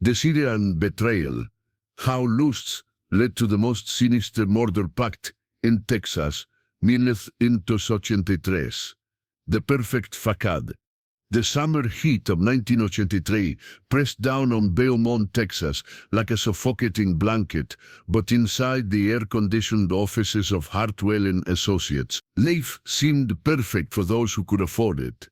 The Syrian Betrayal, how lusts led to the most sinister murder pact in Texas, 1983. The perfect facade. The summer heat of 1983 pressed down on Beaumont, Texas, like a suffocating blanket, but inside the air-conditioned offices of Hartwell and Associates, life seemed perfect for those who could afford it.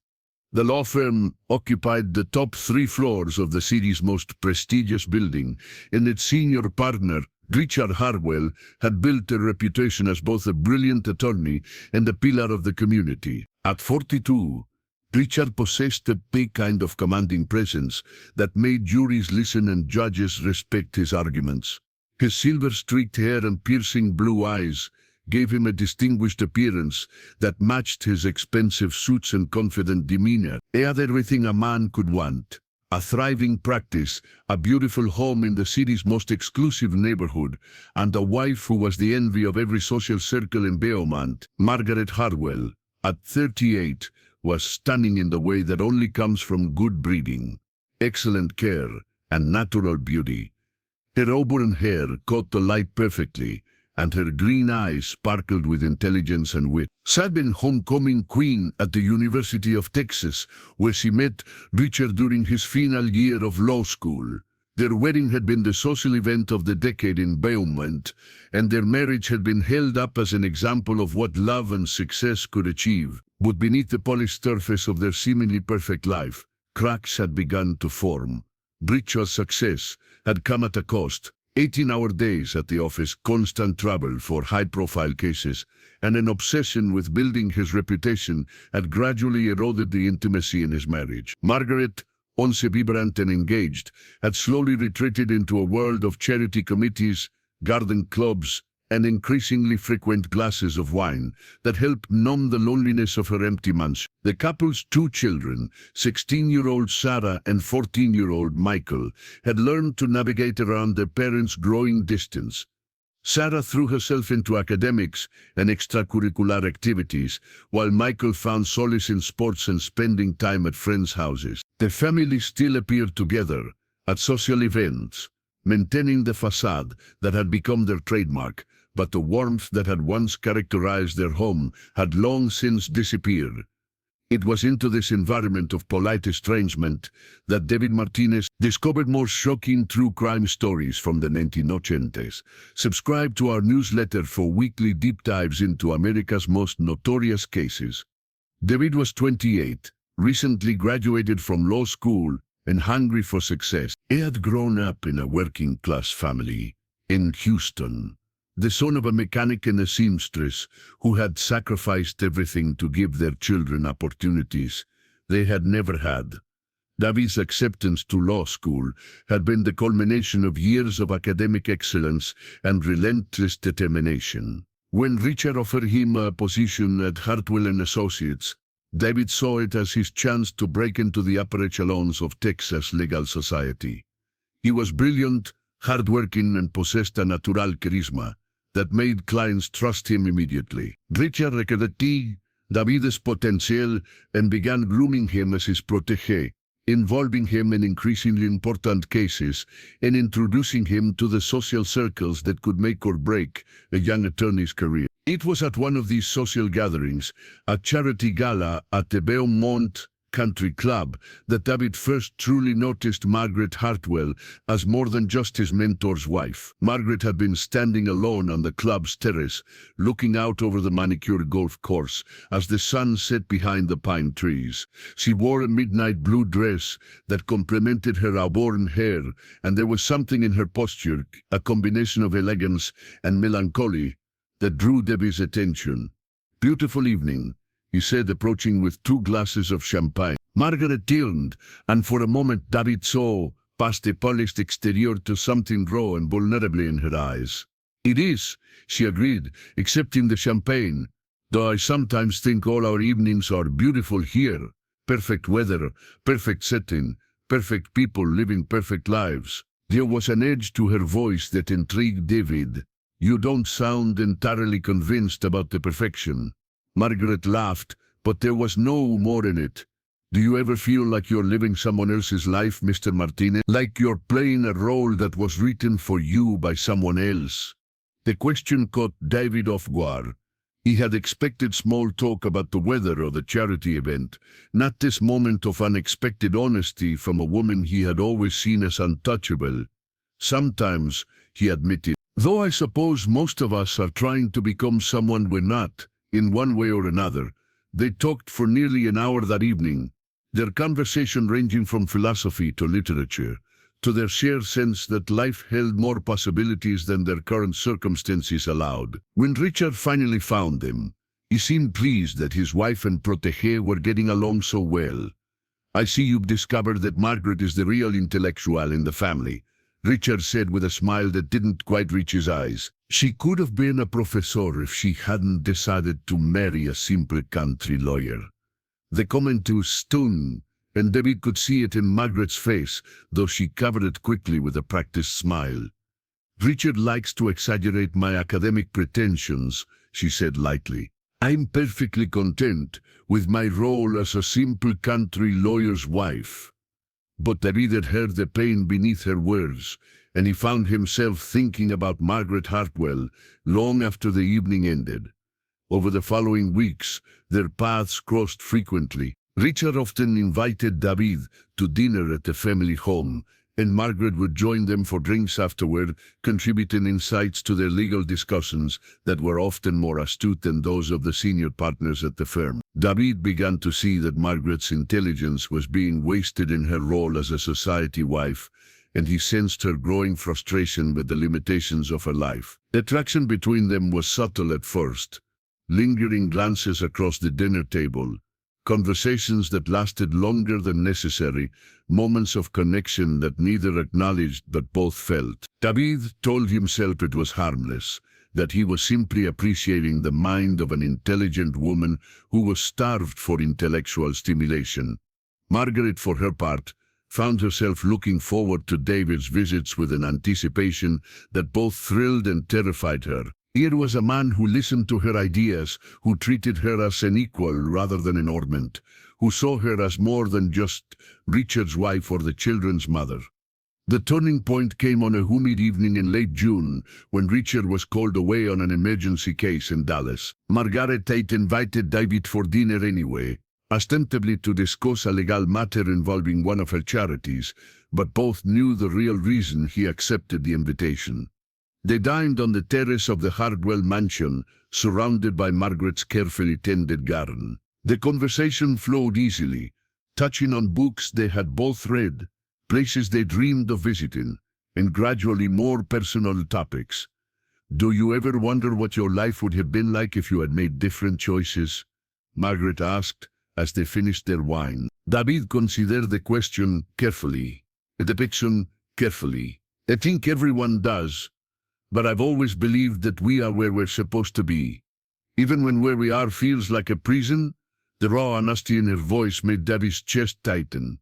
The law firm occupied the top 3 floors of the city's most prestigious building, and its senior partner, Richard Hartwell, had built a reputation as both a brilliant attorney and a pillar of the community. At 42, Richard possessed a big kind of commanding presence that made juries listen and judges respect his arguments. His silver-streaked hair and piercing blue eyes gave him a distinguished appearance that matched his expensive suits and confident demeanor. He had everything a man could want: a thriving practice, a beautiful home in the city's most exclusive neighborhood, and a wife who was the envy of every social circle in Beaumont. Margaret Hartwell, at 38, was stunning in the way that only comes from good breeding, excellent care, and natural beauty. Her auburn hair caught the light perfectly, and her green eyes sparkled with intelligence and wit. She had been homecoming queen at the University of Texas, where she met Richard during his final year of law school. Their wedding had been the social event of the decade in Beaumont, and their marriage had been held up as an example of what love and success could achieve. But beneath the polished surface of their seemingly perfect life, cracks had begun to form. Richard's success had come at a cost: 18-hour days at the office, constant trouble for high-profile cases, and an obsession with building his reputation had gradually eroded the intimacy in his marriage. Margaret, once vibrant and engaged, had slowly retreated into a world of charity committees, garden clubs, and increasingly frequent glasses of wine that helped numb the loneliness of her empty mansion. The couple's 2 children, 16-year-old Sarah and 14-year-old Michael, had learned to navigate around their parents' growing distance. Sarah threw herself into academics and extracurricular activities, while Michael found solace in sports and spending time at friends' houses. The family still appeared together at social events, maintaining the facade that had become their trademark, but the warmth that had once characterized their home had long since disappeared. It was into this environment of polite estrangement that David Martinez discovered more shocking true crime stories from the 1980s. Subscribe to our newsletter for weekly deep dives into America's most notorious cases. David was 28, recently graduated from law school, and hungry for success. He had grown up in a working-class family in Houston, the son of a mechanic and a seamstress who had sacrificed everything to give their children opportunities they had never had. David's acceptance to law school had been the culmination of years of academic excellence and relentless determination. When Richard offered him a position at Hartwell and Associates, David saw it as his chance to break into the upper echelons of Texas legal society. He was brilliant, hardworking, and possessed a natural charisma that made clients trust him immediately. Richard recognized David's potential and began grooming him as his protégé, involving him in increasingly important cases and introducing him to the social circles that could make or break a young attorney's career. It was at one of these social gatherings, a charity gala at the Beaumont Country Club, that David first truly noticed Margaret Hartwell as more than just his mentor's wife. Margaret had been standing alone on the club's terrace, looking out over the manicured golf course as the sun set behind the pine trees. She wore a midnight blue dress that complemented her auburn hair, and there was something in her posture, a combination of elegance and melancholy, that drew David's attention. "Beautiful evening," he said, approaching with 2 glasses of champagne. Margaret turned, and for a moment David saw past the polished exterior to something raw and vulnerable in her eyes. "It is," she agreed, accepting the champagne, "though I sometimes think all our evenings are beautiful here. Perfect weather, perfect setting, perfect people living perfect lives." There was an edge to her voice that intrigued David. "You don't sound entirely convinced about the perfection." Margaret laughed, but there was no humor in it. Do you ever feel like you're living someone else's life, Mr. Martinez? Like you're playing a role that was written for you by someone else? The question caught David off guard. He had expected small talk about the weather or the charity event, not this moment of unexpected honesty from a woman he had always seen as untouchable. Sometimes, he admitted, though I suppose most of us are trying to become someone we're not, in one way or another. They talked for nearly an hour that evening, their conversation ranging from philosophy to literature, to their shared sense that life held more possibilities than their current circumstances allowed. When Richard finally found them, he seemed pleased that his wife and protégé were getting along so well. I see you've discovered that Margaret is the real intellectual in the family, Richard said with a smile that didn't quite reach his eyes. She could have been a professor if she hadn't decided to marry a simple country lawyer. The comment was stunned, and David could see it in Margaret's face, though she covered it quickly with a practiced smile. Richard likes to exaggerate my academic pretensions, she said lightly. I'm perfectly content with my role as a simple country lawyer's wife. But David had heard the pain beneath her words, and he found himself thinking about Margaret Hartwell long after the evening ended. Over the following weeks, their paths crossed frequently. Richard often invited David to dinner at the family home, and Margaret would join them for drinks afterward, contributing insights to their legal discussions that were often more astute than those of the senior partners at the firm. David began to see that Margaret's intelligence was being wasted in her role as a society wife, and he sensed her growing frustration with the limitations of her life. The attraction between them was subtle at first, lingering glances across the dinner table, conversations that lasted longer than necessary, moments of connection that neither acknowledged but both felt. David told himself it was harmless, that he was simply appreciating the mind of an intelligent woman who was starved for intellectual stimulation. Margaret, for her part, found herself looking forward to David's visits with an anticipation that both thrilled and terrified her. Here was a man who listened to her ideas, who treated her as an equal rather than an ornament, who saw her as more than just Richard's wife or the children's mother. The turning point came on a humid evening in late June, when Richard was called away on an emergency case in Dallas. Margaret had invited David for dinner anyway, ostensibly to discuss a legal matter involving one of her charities, but both knew the real reason he accepted the invitation. They dined on the terrace of the Hartwell mansion, surrounded by Margaret's carefully tended garden. The conversation flowed easily, touching on books they had both read, places they dreamed of visiting, and gradually more personal topics. Do you ever wonder what your life would have been like if you had made different choices? Margaret asked, as they finished their wine. David considered the question carefully, the depiction carefully. I think everyone does. But I've always believed that we are where we're supposed to be. Even when where we are feels like a prison, the raw honesty in her voice made David's chest tighten.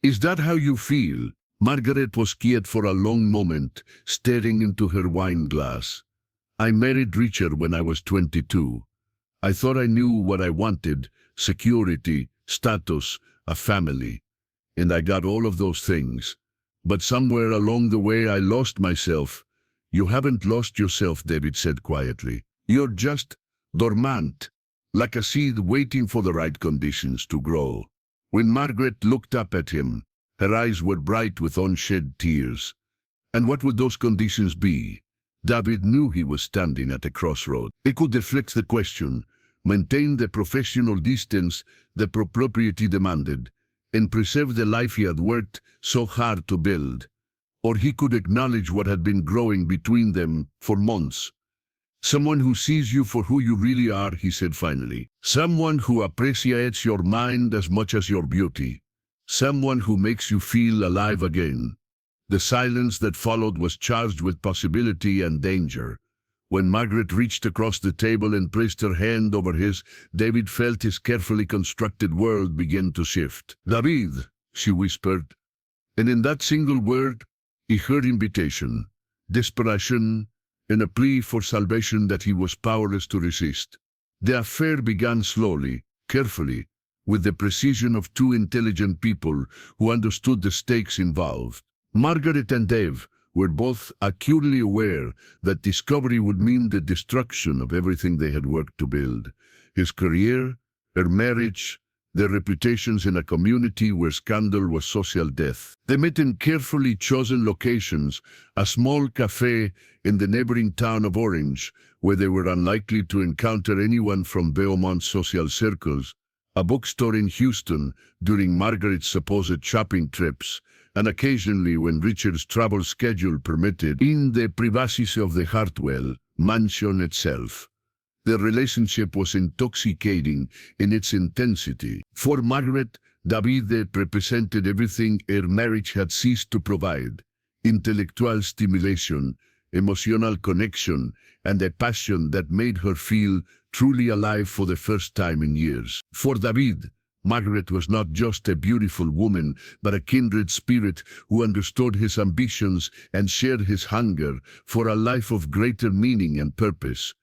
Is that how you feel? Margaret was quiet for a long moment, staring into her wine glass. I married Richard when I was 22. I thought I knew what I wanted: security, status, a family. And I got all of those things. But somewhere along the way I lost myself. You haven't lost yourself, David said quietly. You're just dormant, like a seed waiting for the right conditions to grow. When Margaret looked up at him, her eyes were bright with unshed tears. And what would those conditions be? David knew he was standing at a crossroad. He could deflect the question, maintain the professional distance the propriety demanded, and preserve the life he had worked so hard to build. Or he could acknowledge what had been growing between them for months. Someone who sees you for who you really are, he said finally. Someone who appreciates your mind as much as your beauty. Someone who makes you feel alive again. The silence that followed was charged with possibility and danger. When Margaret reached across the table and placed her hand over his, David felt his carefully constructed world begin to shift. David, she whispered. And in that single word, he heard invitation, desperation, and a plea for salvation that he was powerless to resist. The affair began slowly, carefully, with the precision of two intelligent people who understood the stakes involved. Margaret and Dave were both acutely aware that discovery would mean the destruction of everything they had worked to build. His career, her marriage, their reputations in a community where scandal was social death. They met in carefully chosen locations, a small cafe in the neighboring town of Orange, where they were unlikely to encounter anyone from Beaumont's social circles, a bookstore in Houston during Margaret's supposed shopping trips, and occasionally when Richard's travel schedule permitted, in the privacy of the Hartwell mansion itself. Their relationship was intoxicating in its intensity. For Margaret, David represented everything her marriage had ceased to provide: intellectual stimulation, emotional connection, and a passion that made her feel truly alive for the first time in years. For David, Margaret was not just a beautiful woman, but a kindred spirit who understood his ambitions and shared his hunger for a life of greater meaning and purpose.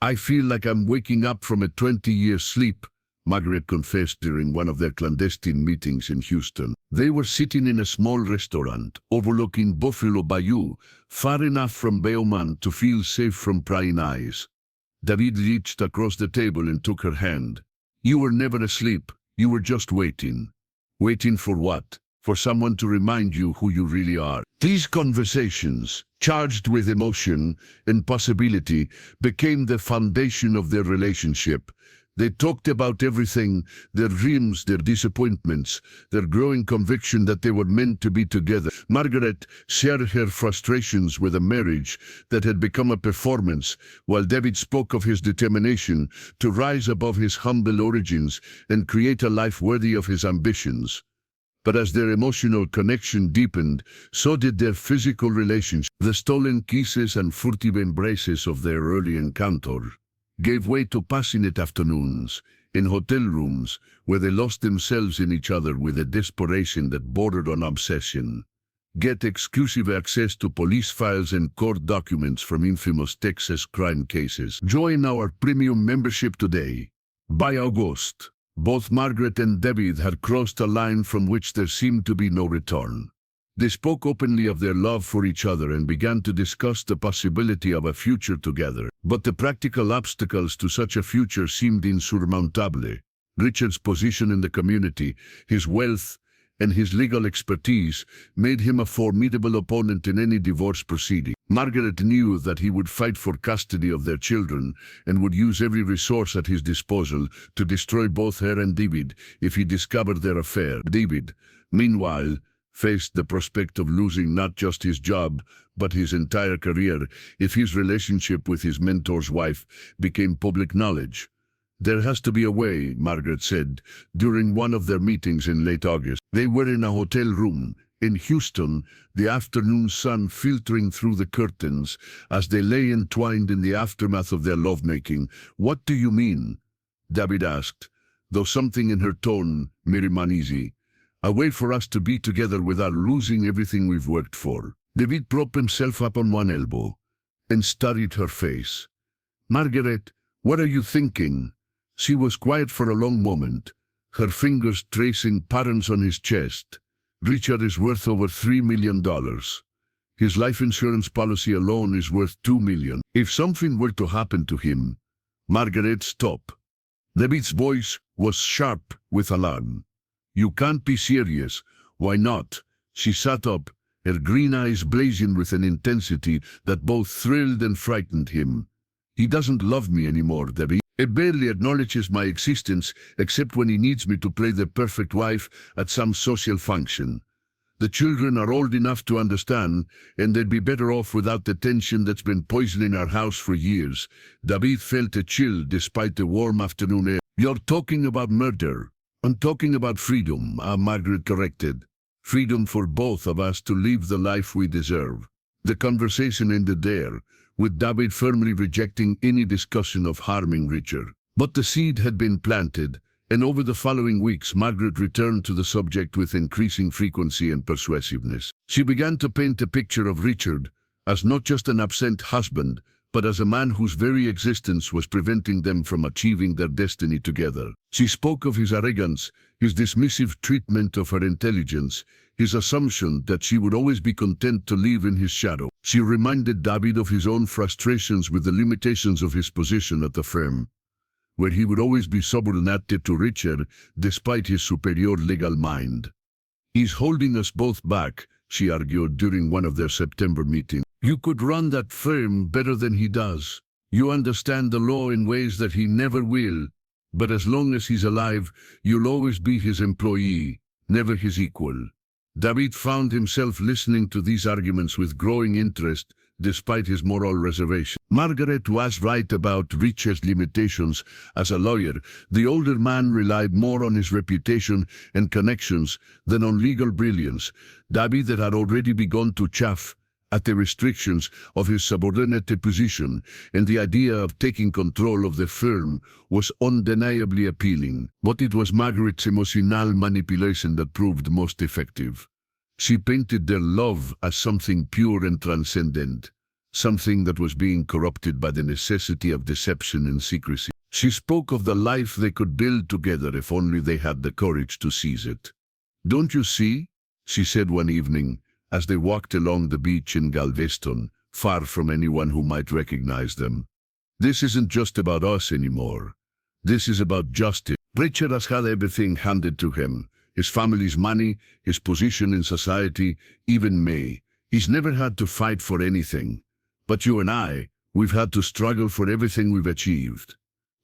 "I feel like I'm waking up from a 20-year sleep," Margaret confessed during one of their clandestine meetings in Houston. They were sitting in a small restaurant overlooking Buffalo Bayou, far enough from Beaumont to feel safe from prying eyes. David reached across the table and took her hand. "You were never asleep. You were just waiting." "Waiting for what?" "For someone to remind you who you really are." These conversations, charged with emotion and possibility, became the foundation of their relationship. They talked about everything: their dreams, their disappointments, their growing conviction that they were meant to be together. Margaret shared her frustrations with a marriage that had become a performance, while David spoke of his determination to rise above his humble origins and create a life worthy of his ambitions. But as their emotional connection deepened, so did their physical relationship. The stolen kisses and furtive embraces of their early encounter gave way to passionate afternoons in hotel rooms where they lost themselves in each other with a desperation that bordered on obsession. Get exclusive access to police files and court documents from infamous Texas crime cases. Join our premium membership today. By August, both Margaret and David had crossed a line from which there seemed to be no return. They spoke openly of their love for each other and began to discuss the possibility of a future together. But the practical obstacles to such a future seemed insurmountable. Richard's position in the community, his wealth, and his legal expertise made him a formidable opponent in any divorce proceeding. Margaret knew that he would fight for custody of their children and would use every resource at his disposal to destroy both her and David if he discovered their affair. David, meanwhile, faced the prospect of losing not just his job, but his entire career if his relationship with his mentor's wife became public knowledge. "There has to be a way," Margaret said during one of their meetings in late August. They were in a hotel room in Houston, the afternoon sun filtering through the curtains as they lay entwined in the aftermath of their lovemaking. "What do you mean?" David asked, though something in her tone made him uneasy. "A way for us to be together without losing everything we've worked for." David propped himself up on one elbow and studied her face. "Margaret, what are you thinking?" She was quiet for a long moment, her fingers tracing patterns on his chest. "Richard is worth over $3 million. His life insurance policy alone is worth $2 million. If something were to happen to him..." Margaret stopped. David's voice was sharp with alarm. "You can't be serious." "Why not?" She sat up, her green eyes blazing with an intensity that both thrilled and frightened him. "He doesn't love me anymore, David. He barely acknowledges my existence except when he needs me to play the perfect wife at some social function. The children are old enough to understand, and they'd be better off without the tension that's been poisoning our house for years." David felt a chill despite the warm afternoon air. "You're talking about murder." "I'm talking about freedom," Margaret corrected. "Freedom for both of us to live the life we deserve." The conversation ended there, with David firmly rejecting any discussion of harming Richard. But the seed had been planted, and over the following weeks Margaret returned to the subject with increasing frequency and persuasiveness. She began to paint a picture of Richard as not just an absent husband, but as a man whose very existence was preventing them from achieving their destiny together. She spoke of his arrogance, his dismissive treatment of her intelligence, his assumption that she would always be content to live in his shadow. She reminded David of his own frustrations with the limitations of his position at the firm, where he would always be subordinated to Richard despite his superior legal mind. "He's holding us both back," she argued during one of their September meetings. "You could run that firm better than he does. You understand the law in ways that he never will, but as long as he's alive, you'll always be his employee, never his equal." David found himself listening to these arguments with growing interest, despite his moral reservation. Margaret was right about Richard's limitations. As a lawyer, the older man relied more on his reputation and connections than on legal brilliance. David had already begun to chafe at the restrictions of his subordinated position, and the idea of taking control of the firm was undeniably appealing. But it was Margaret's emotional manipulation that proved most effective. She painted their love as something pure and transcendent, something that was being corrupted by the necessity of deception and secrecy. She spoke of the life they could build together if only they had the courage to seize it. "Don't you see?" she said one evening, as they walked along the beach in Galveston, far from anyone who might recognize them. "This isn't just about us anymore. This is about justice. Richard has had everything handed to him. His family's money, his position in society, even me. He's never had to fight for anything. But you and I, we've had to struggle for everything we've achieved.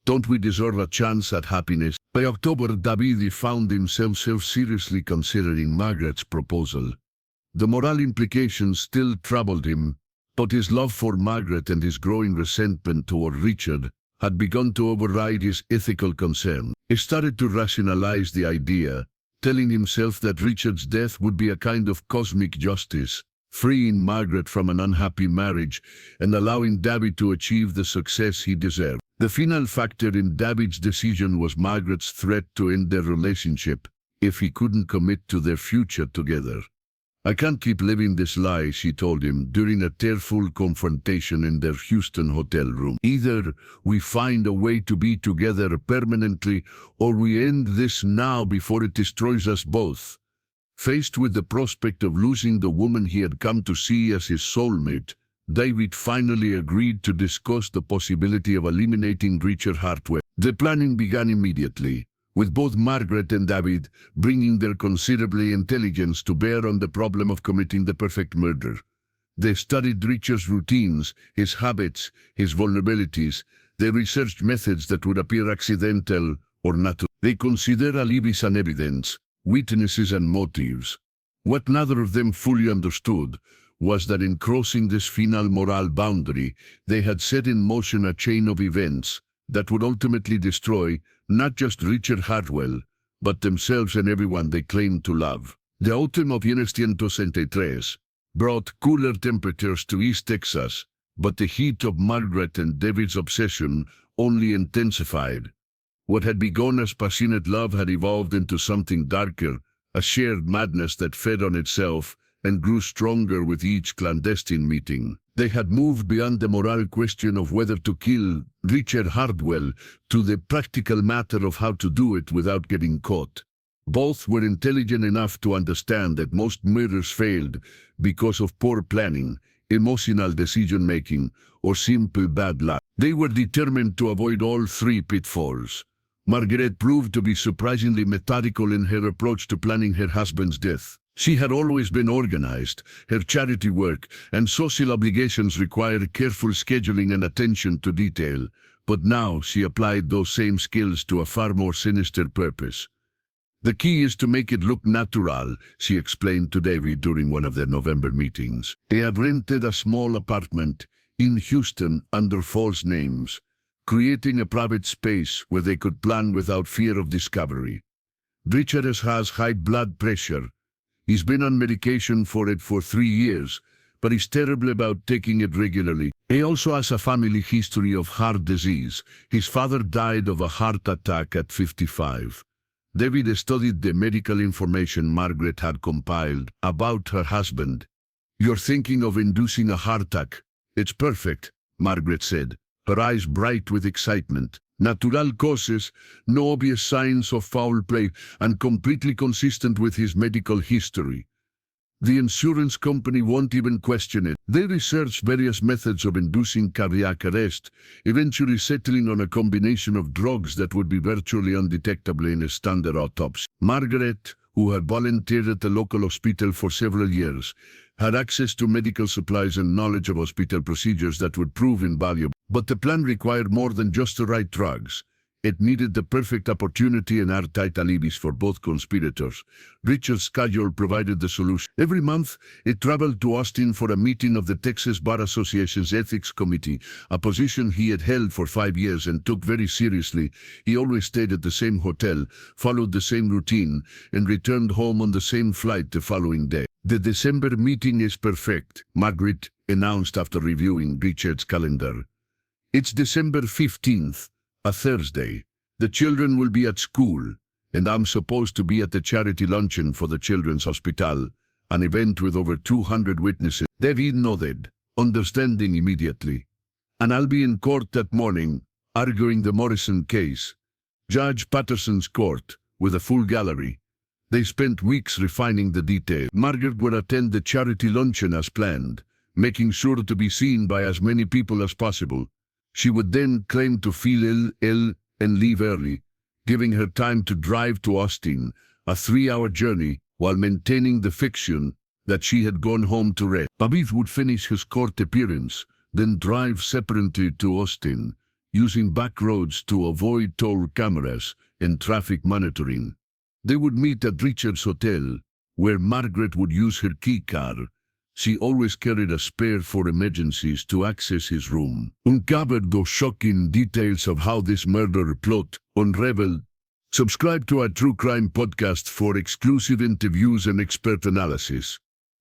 Don't we deserve a chance at happiness?" By October, David found himself seriously considering Margaret's proposal. The moral implications still troubled him, but his love for Margaret and his growing resentment toward Richard had begun to override his ethical concern. He started to rationalize the idea, telling himself that Richard's death would be a kind of cosmic justice, freeing Margaret from an unhappy marriage and allowing David to achieve the success he deserved. The final factor in David's decision was Margaret's threat to end their relationship if he couldn't commit to their future together. "I can't keep living this lie," she told him during a tearful confrontation in their Houston hotel room. "Either we find a way to be together permanently, or we end this now before it destroys us both." Faced with the prospect of losing the woman he had come to see as his soulmate, David finally agreed to discuss the possibility of eliminating Richard Hartwell. The planning began immediately, with both Margaret and David bringing their considerable intelligence to bear on the problem of committing the perfect murder. They studied Richard's routines, his habits, his vulnerabilities. They researched methods that would appear accidental or natural. They considered alibis and evidence, witnesses and motives. What neither of them fully understood was that in crossing this final moral boundary, they had set in motion a chain of events that would ultimately destroy not just Richard Hartwell, but themselves and everyone they claimed to love. The autumn of 1963 brought cooler temperatures to East Texas, but the heat of Margaret and David's obsession only intensified. What had begun as passionate love had evolved into something darker, a shared madness that fed on itself and grew stronger with each clandestine meeting. They had moved beyond the moral question of whether to kill Richard Hartwell to the practical matter of how to do it without getting caught. Both were intelligent enough to understand that most murders failed because of poor planning, emotional decision-making, or simple bad luck. They were determined to avoid all three pitfalls. Margaret proved to be surprisingly methodical in her approach to planning her husband's death. She had always been organized. Her charity work and social obligations required careful scheduling and attention to detail, but now she applied those same skills to a far more sinister purpose. "The key is to make it look natural," she explained to David during one of their November meetings. They had rented a small apartment in Houston under false names, creating a private space where they could plan without fear of discovery. "Richard has high blood pressure. He's been on medication for it for 3 years, but he's terrible about taking it regularly. He also has a family history of heart disease. His father died of a heart attack at 55. David studied the medical information Margaret had compiled about her husband. "You're thinking of inducing a heart attack. It's perfect," Margaret said, her eyes bright with excitement. Natural causes, no obvious signs of foul play, and completely consistent with his medical history. The insurance company won't even question it. They researched various methods of inducing cardiac arrest, eventually settling on a combination of drugs that would be virtually undetectable in a standard autopsy. Margaret, who had volunteered at the local hospital for several years, had access to medical supplies and knowledge of hospital procedures that would prove invaluable. But the plan required more than just the right drugs. It needed the perfect opportunity and airtight alibis for both conspirators. Richard's schedule provided the solution. Every month, it traveled to Austin for a meeting of the Texas Bar Association's Ethics Committee, a position he had held for 5 years and took very seriously. He always stayed at the same hotel, followed the same routine, and returned home on the same flight the following day. The December meeting is perfect, Margaret announced after reviewing Richard's calendar. It's December 15th. A Thursday. The children will be at school, and I'm supposed to be at the charity luncheon for the Children's Hospital, an event with over 200 witnesses. David nodded, understanding immediately. And I'll be in court that morning, arguing the Morrison case. Judge Patterson's court, with a full gallery. They spent weeks refining the details. Margaret would attend the charity luncheon as planned, making sure to be seen by as many people as possible. She would then claim to feel ill, and leave early, giving her time to drive to Austin, a 3-hour journey, while maintaining the fiction that she had gone home to rest. David would finish his court appearance, then drive separately to Austin, using back roads to avoid toll cameras and traffic monitoring. They would meet at Richard's hotel, where Margaret would use her key card. She always carried a spare for emergencies to access his room. Uncovered the shocking details of how this murder plot unraveled. Subscribe to our True Crime podcast for exclusive interviews and expert analysis.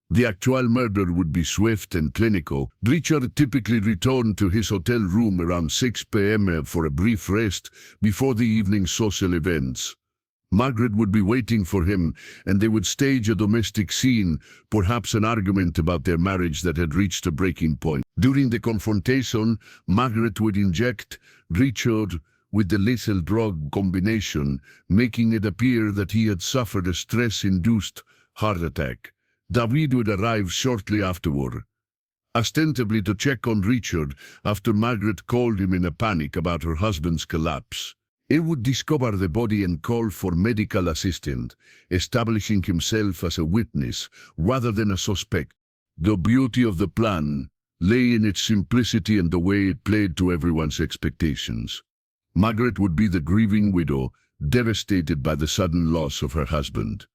The actual murder would be swift and clinical. Richard typically returned to his hotel room around 6 p.m. for a brief rest before the evening's social events. Margaret would be waiting for him, and they would stage a domestic scene, perhaps an argument about their marriage that had reached a breaking point. During the confrontation, Margaret would inject Richard with the lethal drug combination, making it appear that he had suffered a stress-induced heart attack. David would arrive shortly afterward, ostensibly to check on Richard after Margaret called him in a panic about her husband's collapse. He would discover the body and call for medical assistance, establishing himself as a witness rather than a suspect. The beauty of the plan lay in its simplicity and the way it played to everyone's expectations. Margaret would be the grieving widow, devastated by the sudden loss of her husband.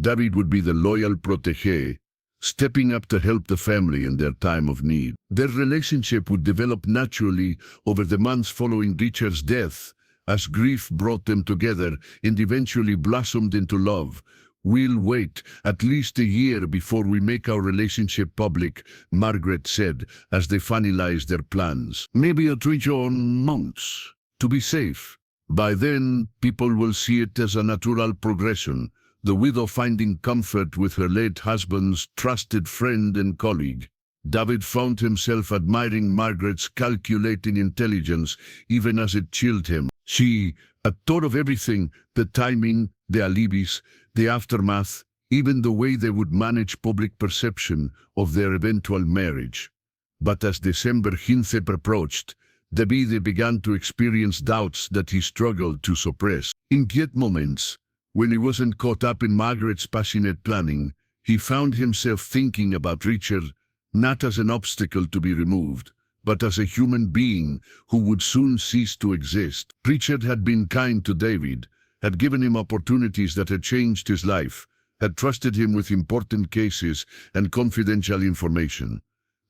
David would be the loyal protégé, stepping up to help the family in their time of need. Their relationship would develop naturally over the months following Richard's death, as grief brought them together and eventually blossomed into love. We'll wait at least a year before we make our relationship public, Margaret said, as they finalized their plans. Maybe a 3 months, to be safe. By then, people will see it as a natural progression, the widow finding comfort with her late husband's trusted friend and colleague. David found himself admiring Margaret's calculating intelligence, even as it chilled him. She had thought of everything, the timing, the alibis, the aftermath, even the way they would manage public perception of their eventual marriage. But as December 15th approached, David began to experience doubts that he struggled to suppress. In quiet moments, when he wasn't caught up in Margaret's passionate planning, he found himself thinking about Richard, not as an obstacle to be removed, but as a human being who would soon cease to exist. Richard had been kind to David, had given him opportunities that had changed his life, had trusted him with important cases and confidential information.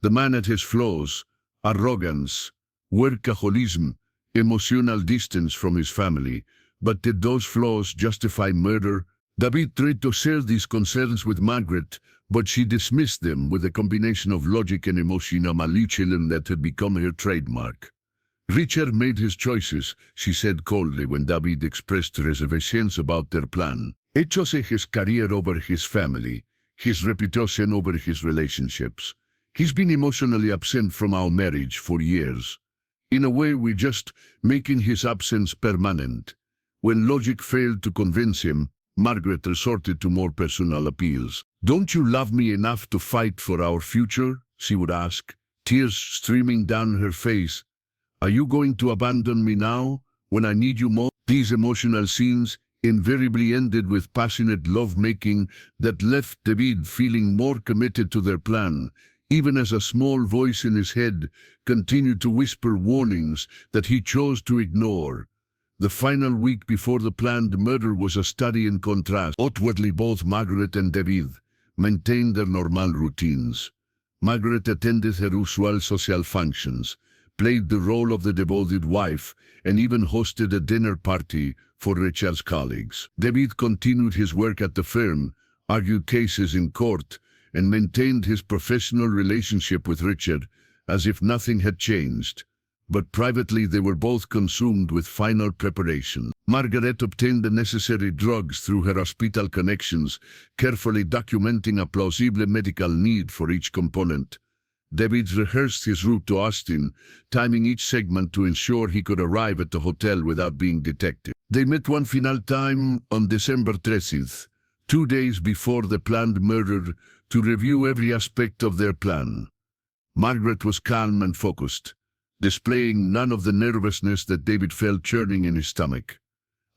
The man had his flaws, arrogance, workaholism, emotional distance from his family, but did those flaws justify murder? David tried to share these concerns with Margaret, but she dismissed them with a combination of logic and emotional manipulation that had become her trademark. Richard made his choices, she said coldly when David expressed reservations about their plan. He chose his career over his family, his reputation over his relationships. He's been emotionally absent from our marriage for years. In a way, we're just making his absence permanent. When logic failed to convince him, Margaret resorted to more personal appeals. "Don't you love me enough to fight for our future?" she would ask, tears streaming down her face. "Are you going to abandon me now, when I need you more?" These emotional scenes invariably ended with passionate love-making that left David feeling more committed to their plan, even as a small voice in his head continued to whisper warnings that he chose to ignore. The final week before the planned murder was a study in contrast. Outwardly, both Margaret and David maintained their normal routines. Margaret attended her usual social functions, played the role of the devoted wife, and even hosted a dinner party for Richard's colleagues. David continued his work at the firm, argued cases in court, and maintained his professional relationship with Richard as if nothing had changed. But privately they were both consumed with final preparation. Margaret obtained the necessary drugs through her hospital connections, carefully documenting a plausible medical need for each component. David rehearsed his route to Austin, timing each segment to ensure he could arrive at the hotel without being detected. They met one final time on December 30th, 2 days before the planned murder, to review every aspect of their plan. Margaret was calm and focused, displaying none of the nervousness that David felt churning in his stomach.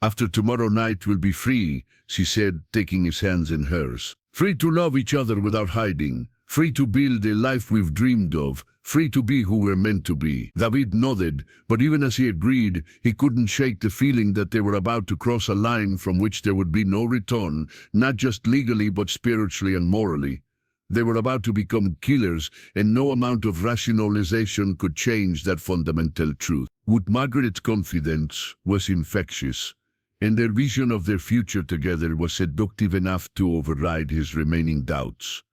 "After tomorrow night we'll be free," she said, taking his hands in hers. "Free to love each other without hiding, free to build a life we've dreamed of, free to be who we're meant to be." David nodded, but even as he agreed, he couldn't shake the feeling that they were about to cross a line from which there would be no return, not just legally but spiritually and morally. They were about to become killers, and no amount of rationalization could change that fundamental truth. Margaret's confidence was infectious, and their vision of their future together was seductive enough to override his remaining doubts.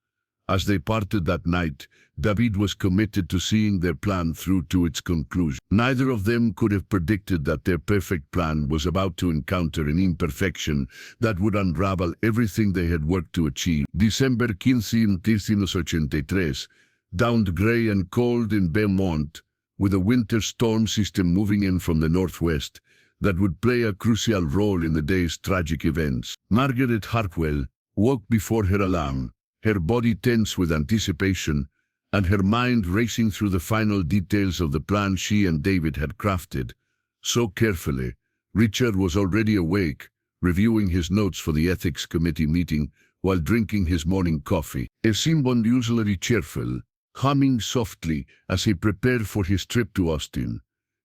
As they parted that night, David was committed to seeing their plan through to its conclusion. Neither of them could have predicted that their perfect plan was about to encounter an imperfection that would unravel everything they had worked to achieve. December 15, 1983, downed gray and cold in Beaumont, with a winter storm system moving in from the northwest that would play a crucial role in the day's tragic events. Margaret Hartwell woke before her alarm, her body tense with anticipation, and her mind racing through the final details of the plan she and David had crafted so carefully. Richard was already awake, reviewing his notes for the ethics committee meeting while drinking his morning coffee. He seemed unusually cheerful, humming softly as he prepared for his trip to Austin.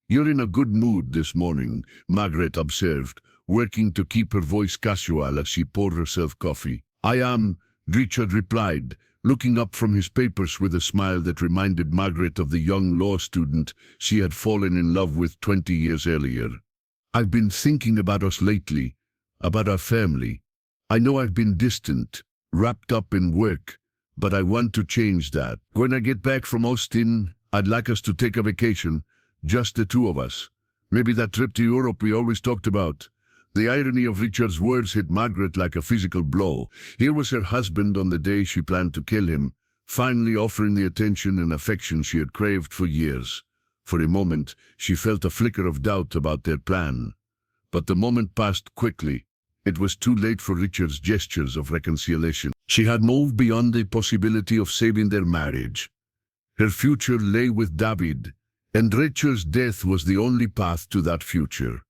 "You're in a good mood this morning," Margaret observed, working to keep her voice casual as she poured herself coffee. "I am," Richard replied, looking up from his papers with a smile that reminded Margaret of the young law student she had fallen in love with 20 years earlier. "I've been thinking about us lately, about our family. I know I've been distant, wrapped up in work, but I want to change that. When I get back from Austin, I'd like us to take a vacation, just the two of us. Maybe that trip to Europe we always talked about." The irony of Richard's words hit Margaret like a physical blow. Here was her husband on the day she planned to kill him, finally offering the attention and affection she had craved for years. For a moment, she felt a flicker of doubt about their plan. But the moment passed quickly. It was too late for Richard's gestures of reconciliation. She had moved beyond the possibility of saving their marriage. Her future lay with David, and Richard's death was the only path to that future.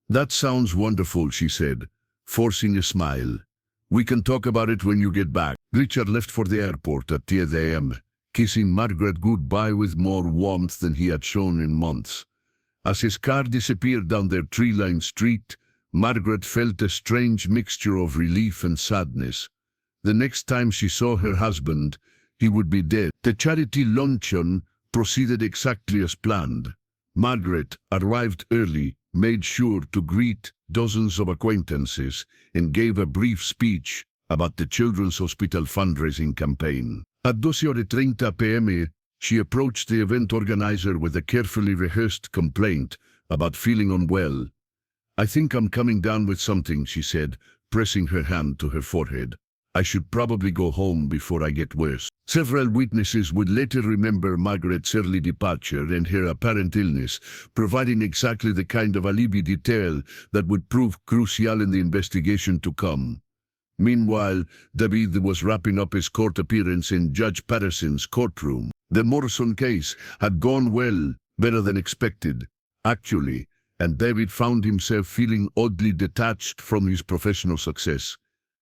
"That sounds wonderful," she said, forcing a smile. "We can talk about it when you get back." Richard left for the airport at 10 a.m., kissing Margaret goodbye with more warmth than he had shown in months. As his car disappeared down their tree-lined street, Margaret felt a strange mixture of relief and sadness. The next time she saw her husband, he would be dead. The charity luncheon proceeded exactly as planned. Margaret arrived early, made sure to greet dozens of acquaintances, and gave a brief speech about the Children's Hospital fundraising campaign. At 12:30 p.m., she approached the event organizer with a carefully rehearsed complaint about feeling unwell. "I think I'm coming down with something," she said, pressing her hand to her forehead. "I should probably go home before I get worse." Several witnesses would later remember Margaret's early departure and her apparent illness, providing exactly the kind of alibi detail that would prove crucial in the investigation to come. Meanwhile, David was wrapping up his court appearance in Judge Patterson's courtroom. The Morrison case had gone well, better than expected, actually, and David found himself feeling oddly detached from his professional success.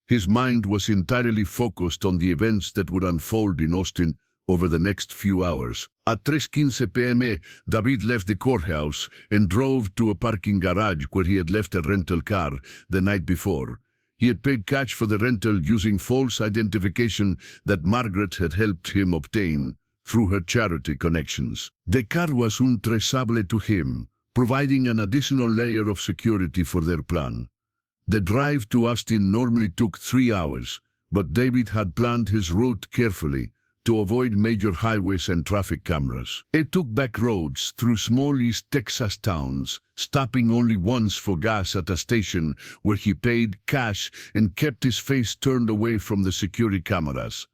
His mind was entirely focused on the events that would unfold in Austin over the next few hours. At 3:15 p.m., David left the courthouse and drove to a parking garage where he had left a rental car the night before. He had paid cash for the rental using false identification that Margaret had helped him obtain through her charity connections. The car was untraceable to him, providing an additional layer of security for their plan. The drive to Austin normally took 3 hours, but David had planned his route carefully to avoid major highways and traffic cameras. It took back roads through small East Texas towns, stopping only once for gas at a station where he paid cash and kept his face turned away from the security cameras.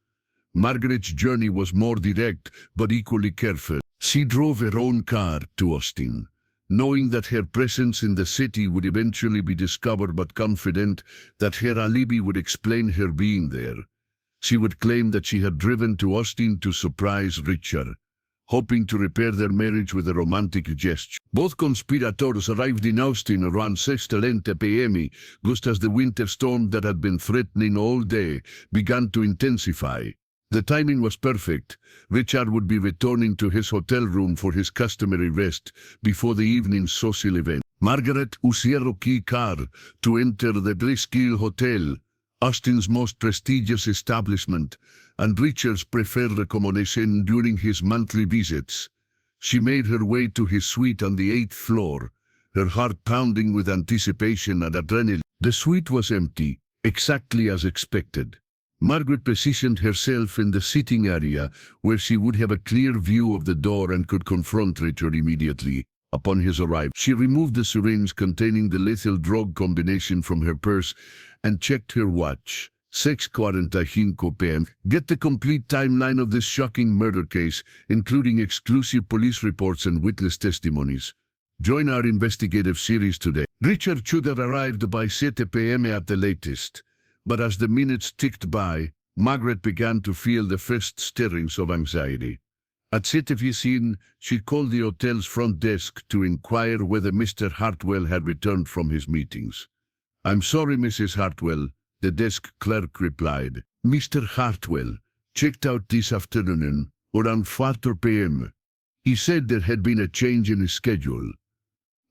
Margaret's journey was more direct but equally careful. She drove her own car to Austin, knowing that her presence in the city would eventually be discovered, but confident that her alibi would explain her being there. She would claim that she had driven to Austin to surprise Richard, hoping to repair their marriage with a romantic gesture. Both conspirators arrived in Austin around 6:10 p.m., just as the winter storm that had been threatening all day began to intensify. The timing was perfect. Richard would be returning to his hotel room for his customary rest before the evening's social event. Margaret used her key car to enter the Betrayal Hotel, Austin's most prestigious establishment, and Richard's preferred accommodation during his monthly visits. She made her way to his suite on the 8th floor, her heart pounding with anticipation and adrenaline. The suite was empty, exactly as expected. Margaret positioned herself in the sitting area where she would have a clear view of the door and could confront Richard immediately upon his arrival. She removed the syringe containing the lethal drug combination from her purse and checked her watch. 6:45 p.m. Get the complete timeline of this shocking murder case, including exclusive police reports and witness testimonies. Join our investigative series today. Richard should have arrived by 7 p.m. at the latest. But as the minutes ticked by, Margaret began to feel the first stirrings of anxiety. At 7:15, she called the hotel's front desk to inquire whether Mr. Hartwell had returned from his meetings. "I'm sorry, Mrs. Hartwell," the desk clerk replied. "Mr. Hartwell checked out this afternoon around 4 p.m. He said there had been a change in his schedule."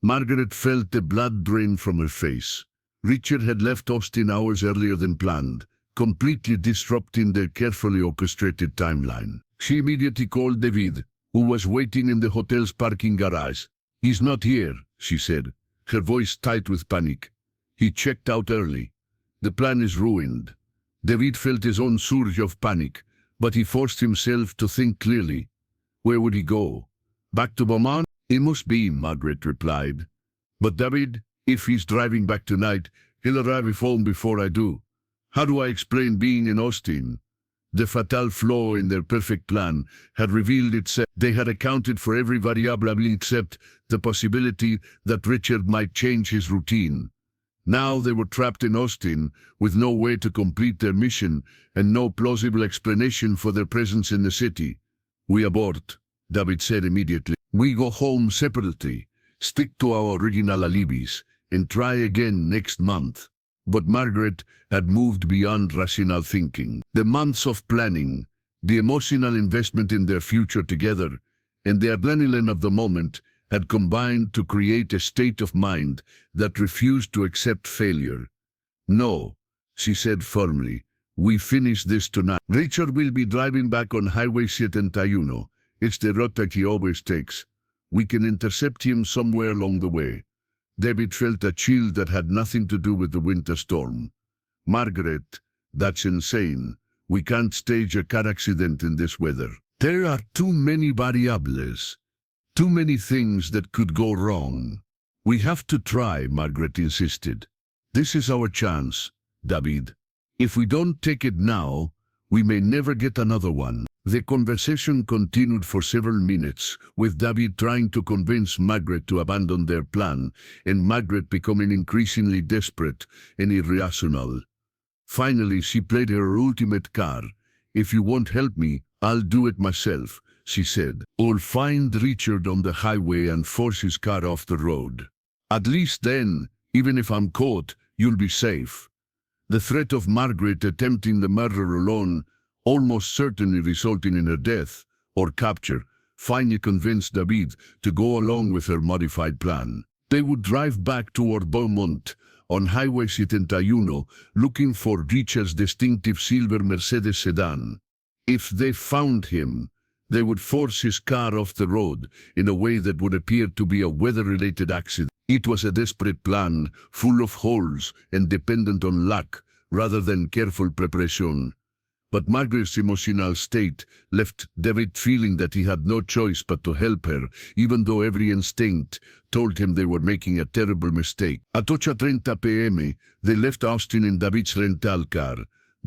Margaret felt the blood drain from her face. Richard had left Austin hours earlier than planned, completely disrupting their carefully orchestrated timeline. She immediately called David, who was waiting in the hotel's parking garage. "He's not here," she said, her voice tight with panic. "He checked out early. The plan is ruined." David felt his own surge of panic, but he forced himself to think clearly. Where would he go? Back to Beaumont? "It must be," Margaret replied. "But David, if he's driving back tonight, he'll arrive home before I do. How do I explain being in Austin?" The fatal flaw in their perfect plan had revealed itself. They had accounted for every variable except the possibility that Richard might change his routine. Now they were trapped in Austin, with no way to complete their mission and no plausible explanation for their presence in the city. "We abort," David said immediately. "We go home separately, stick to our original alibis, and try again next month." But Margaret had moved beyond rational thinking. The months of planning, the emotional investment in their future together, and the adrenaline of the moment had combined to create a state of mind that refused to accept failure. "No," she said firmly, "we finish this tonight. Richard will be driving back on Highway 71. It's the route that he always takes. We can intercept him somewhere along the way." David felt a chill that had nothing to do with the winter storm. "Margaret, that's insane. We can't stage a car accident in this weather. There are too many variables, too many things that could go wrong." "We have to try," Margaret insisted. "This is our chance, David. If we don't take it now, We may never get another one. The conversation continued for several minutes, with David trying to convince Margaret to abandon their plan, and Margaret becoming increasingly desperate and irrational. Finally, she played her ultimate card. "If you won't help me, I'll do it myself," she said. "I'll find Richard on the highway and force his car off the road. At least then, even if I'm caught, you'll be safe." The threat of Margaret attempting the murder alone, almost certainly resulting in her death or capture, finally convinced David to go along with her modified plan. They would drive back toward Beaumont on Highway 71, looking for Richard's distinctive silver Mercedes sedan. If they found him, they would force his car off the road in a way that would appear to be a weather-related accident. It was a desperate plan, full of holes and dependent on luck rather than careful preparation. But Margaret's emotional state left David feeling that he had no choice but to help her, even though every instinct told him they were making a terrible mistake. At 8:30 p.m., they left Austin in David's rental car,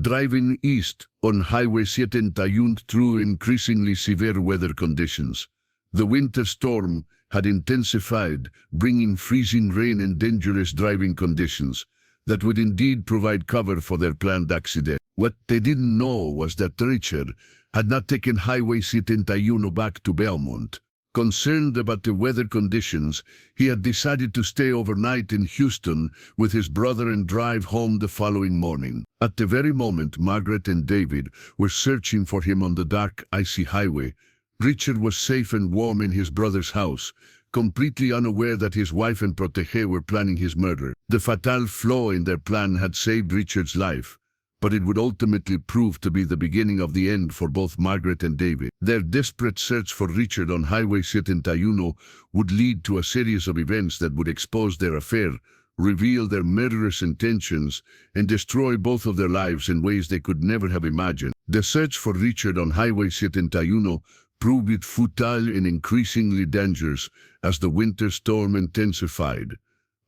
driving east on Highway 71 through increasingly severe weather conditions. The winter storm had intensified, bringing freezing rain and dangerous driving conditions that would indeed provide cover for their planned accident. What they didn't know was that Richard had not taken Highway 71 back to Belmont. Concerned about the weather conditions, he had decided to stay overnight in Houston with his brother and drive home the following morning. At the very moment Margaret and David were searching for him on the dark, icy highway, Richard was safe and warm in his brother's house, completely unaware that his wife and protégé were planning his murder. The fatal flaw in their plan had saved Richard's life, but it would ultimately prove to be the beginning of the end for both Margaret and David. Their desperate search for Richard on Highway 71 would lead to a series of events that would expose their affair, reveal their murderous intentions, and destroy both of their lives in ways they could never have imagined. The search for Richard on Highway 71 proved futile and increasingly dangerous as the winter storm intensified.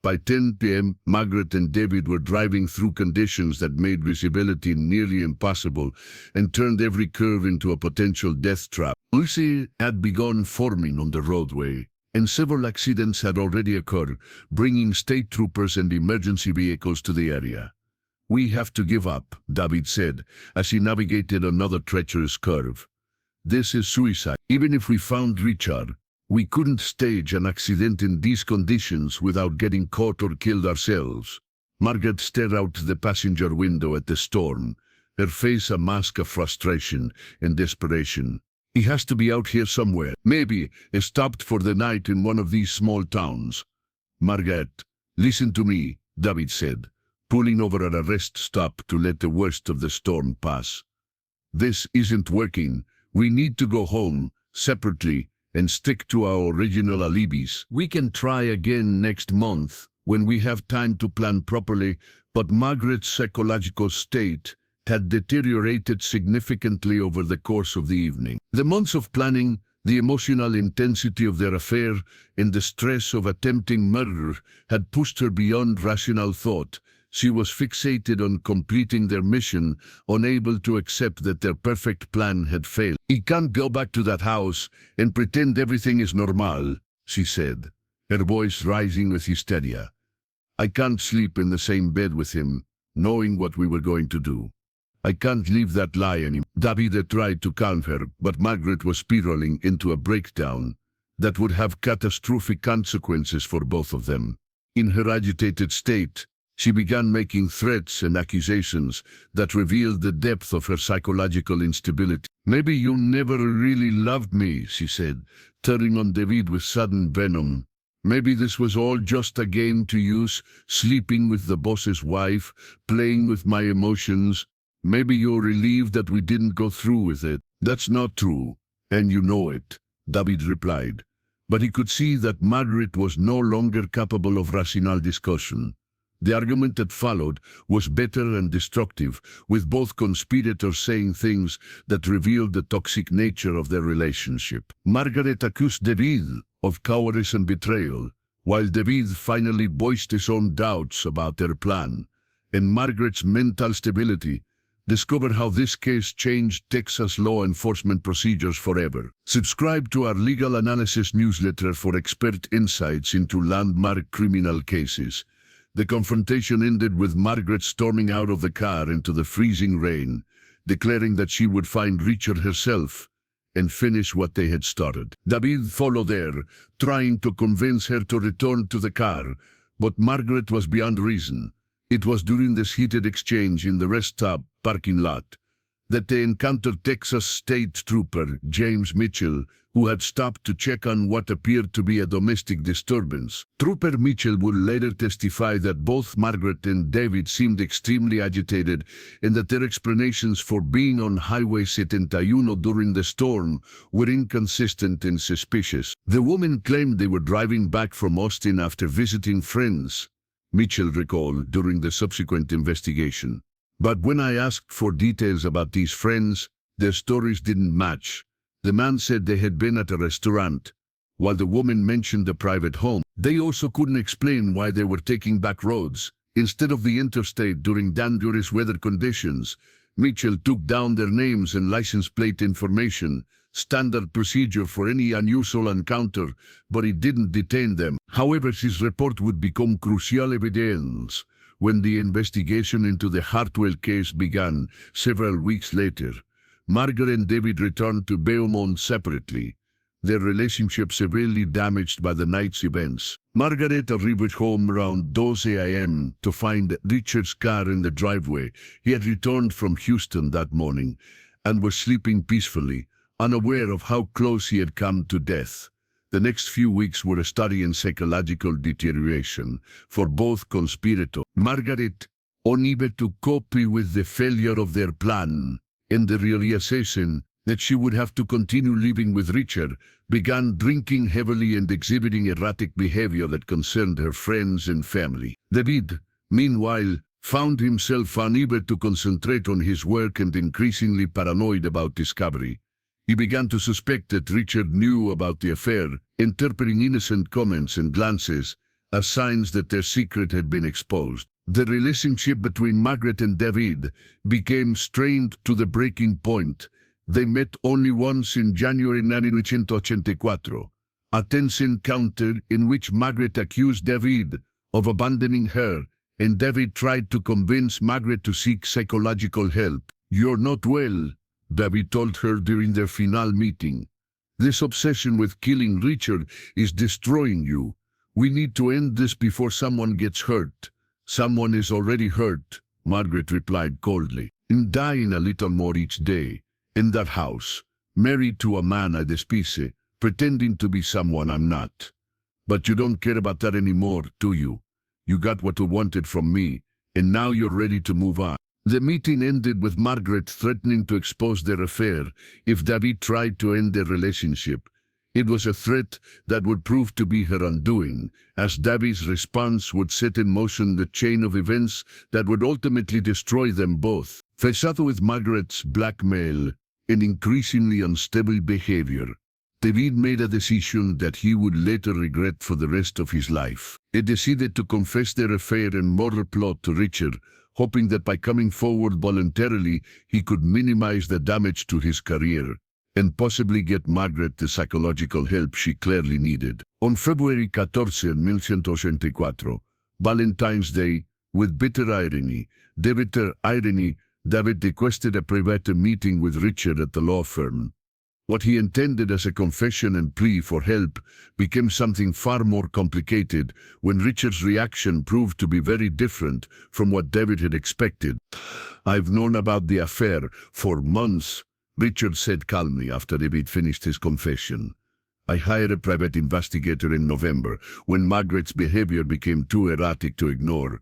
By 10 p.m., Margaret and David were driving through conditions that made visibility nearly impossible and turned every curve into a potential death trap. Lucy had begun forming on the roadway, and several accidents had already occurred, bringing state troopers and emergency vehicles to the area. "We have to give up," David said, as he navigated another treacherous curve. "This is suicide. Even if we found Richard, we couldn't stage an accident in these conditions without getting caught or killed ourselves." Margaret stared out the passenger window at the storm, her face a mask of frustration and desperation. "He has to be out here somewhere. Maybe he stopped for the night in one of these small towns." "Margaret, listen to me," David said, pulling over at a rest stop to let the worst of the storm pass. "This isn't working. We need to go home, separately, and stick to our original alibis. We can try again next month, when we have time to plan properly," but Margaret's psychological state had deteriorated significantly over the course of the evening. The months of planning, the emotional intensity of their affair, and the stress of attempting murder had pushed her beyond rational thought. She was fixated on completing their mission, unable to accept that their perfect plan had failed. "He can't go back to that house and pretend everything is normal," she said, her voice rising with hysteria. "I can't sleep in the same bed with him, knowing what we were going to do. I can't leave that lie anymore." David had tried to calm her, but Margaret was spiraling into a breakdown that would have catastrophic consequences for both of them. In her agitated state, she began making threats and accusations that revealed the depth of her psychological instability. "Maybe you never really loved me," she said, turning on David with sudden venom. "Maybe this was all just a game to use, sleeping with the boss's wife, playing with my emotions. Maybe you're relieved that we didn't go through with it." "That's not true, and you know it," David replied. But he could see that Margaret was no longer capable of rational discussion. The argument that followed was bitter and destructive, with both conspirators saying things that revealed the toxic nature of their relationship. Margaret accused David of cowardice and betrayal, while David finally voiced his own doubts about their plan. And Margaret's mental stability Discover how this case changed Texas law enforcement procedures forever. Subscribe to our legal analysis newsletter for expert insights into landmark criminal cases. The confrontation ended with Margaret storming out of the car into the freezing rain, declaring that she would find Richard herself and finish what they had started. David followed her, trying to convince her to return to the car, but Margaret was beyond reason. It was during this heated exchange in the rest stop parking lot that they encountered Texas State Trooper James Mitchell, who had stopped to check on what appeared to be a domestic disturbance. Trooper Mitchell would later testify that both Margaret and David seemed extremely agitated and that their explanations for being on Highway 71 during the storm were inconsistent and suspicious. The woman claimed they were driving back from Austin after visiting friends, Mitchell recalled during the subsequent investigation. But when I asked for details about these friends, their stories didn't match. The man said they had been at a restaurant, while the woman mentioned a private home. They also couldn't explain why they were taking back roads instead of the interstate during dangerous weather conditions. Mitchell took down their names and license plate information, standard procedure for any unusual encounter, but he didn't detain them. However, his report would become crucial evidence when the investigation into the Hartwell case began several weeks later. Margaret and David returned to Beaumont separately, their relationship severely damaged by the night's events. Margaret arrived home around 12 a.m. to find Richard's car in the driveway. He had returned from Houston that morning and was sleeping peacefully, unaware of how close he had come to death. The next few weeks were a study in psychological deterioration for both conspirators. Margaret, unable to cope with the failure of their plan and the realization that she would have to continue living with Richard, began drinking heavily and exhibiting erratic behavior that concerned her friends and family. David, meanwhile, found himself unable to concentrate on his work and increasingly paranoid about discovery. He began to suspect that Richard knew about the affair, interpreting innocent comments and glances as signs that their secret had been exposed. The relationship between Margaret and David became strained to the breaking point. They met only once in January 1984, a tense encounter in which Margaret accused David of abandoning her, and David tried to convince Margaret to seek psychological help. "You're not well," David told her during their final meeting. "This obsession with killing Richard is destroying you. We need to end this before someone gets hurt." "Someone is already hurt," Margaret replied coldly, "and dying a little more each day. In that house, married to a man I despise, pretending to be someone I'm not. But you don't care about that anymore, do you? You got what you wanted from me, and now you're ready to move on." The meeting ended with Margaret threatening to expose their affair if David tried to end their relationship. It was a threat that would prove to be her undoing, as David's response would set in motion the chain of events that would ultimately destroy them both. Faced with Margaret's blackmail and increasingly unstable behavior, David made a decision that he would later regret for the rest of his life. He decided to confess their affair and murder plot to Richard, hoping that by coming forward voluntarily he could minimize the damage to his career and possibly get Margaret the psychological help she clearly needed. On February 14, 1984, Valentine's Day, with bitter irony, David requested a private meeting with Richard at the law firm. What he intended as a confession and plea for help became something far more complicated when Richard's reaction proved to be very different from what David had expected. "I've known about the affair for months," Richard said calmly after David finished his confession. "I hired a private investigator in November when Margaret's behavior became too erratic to ignore.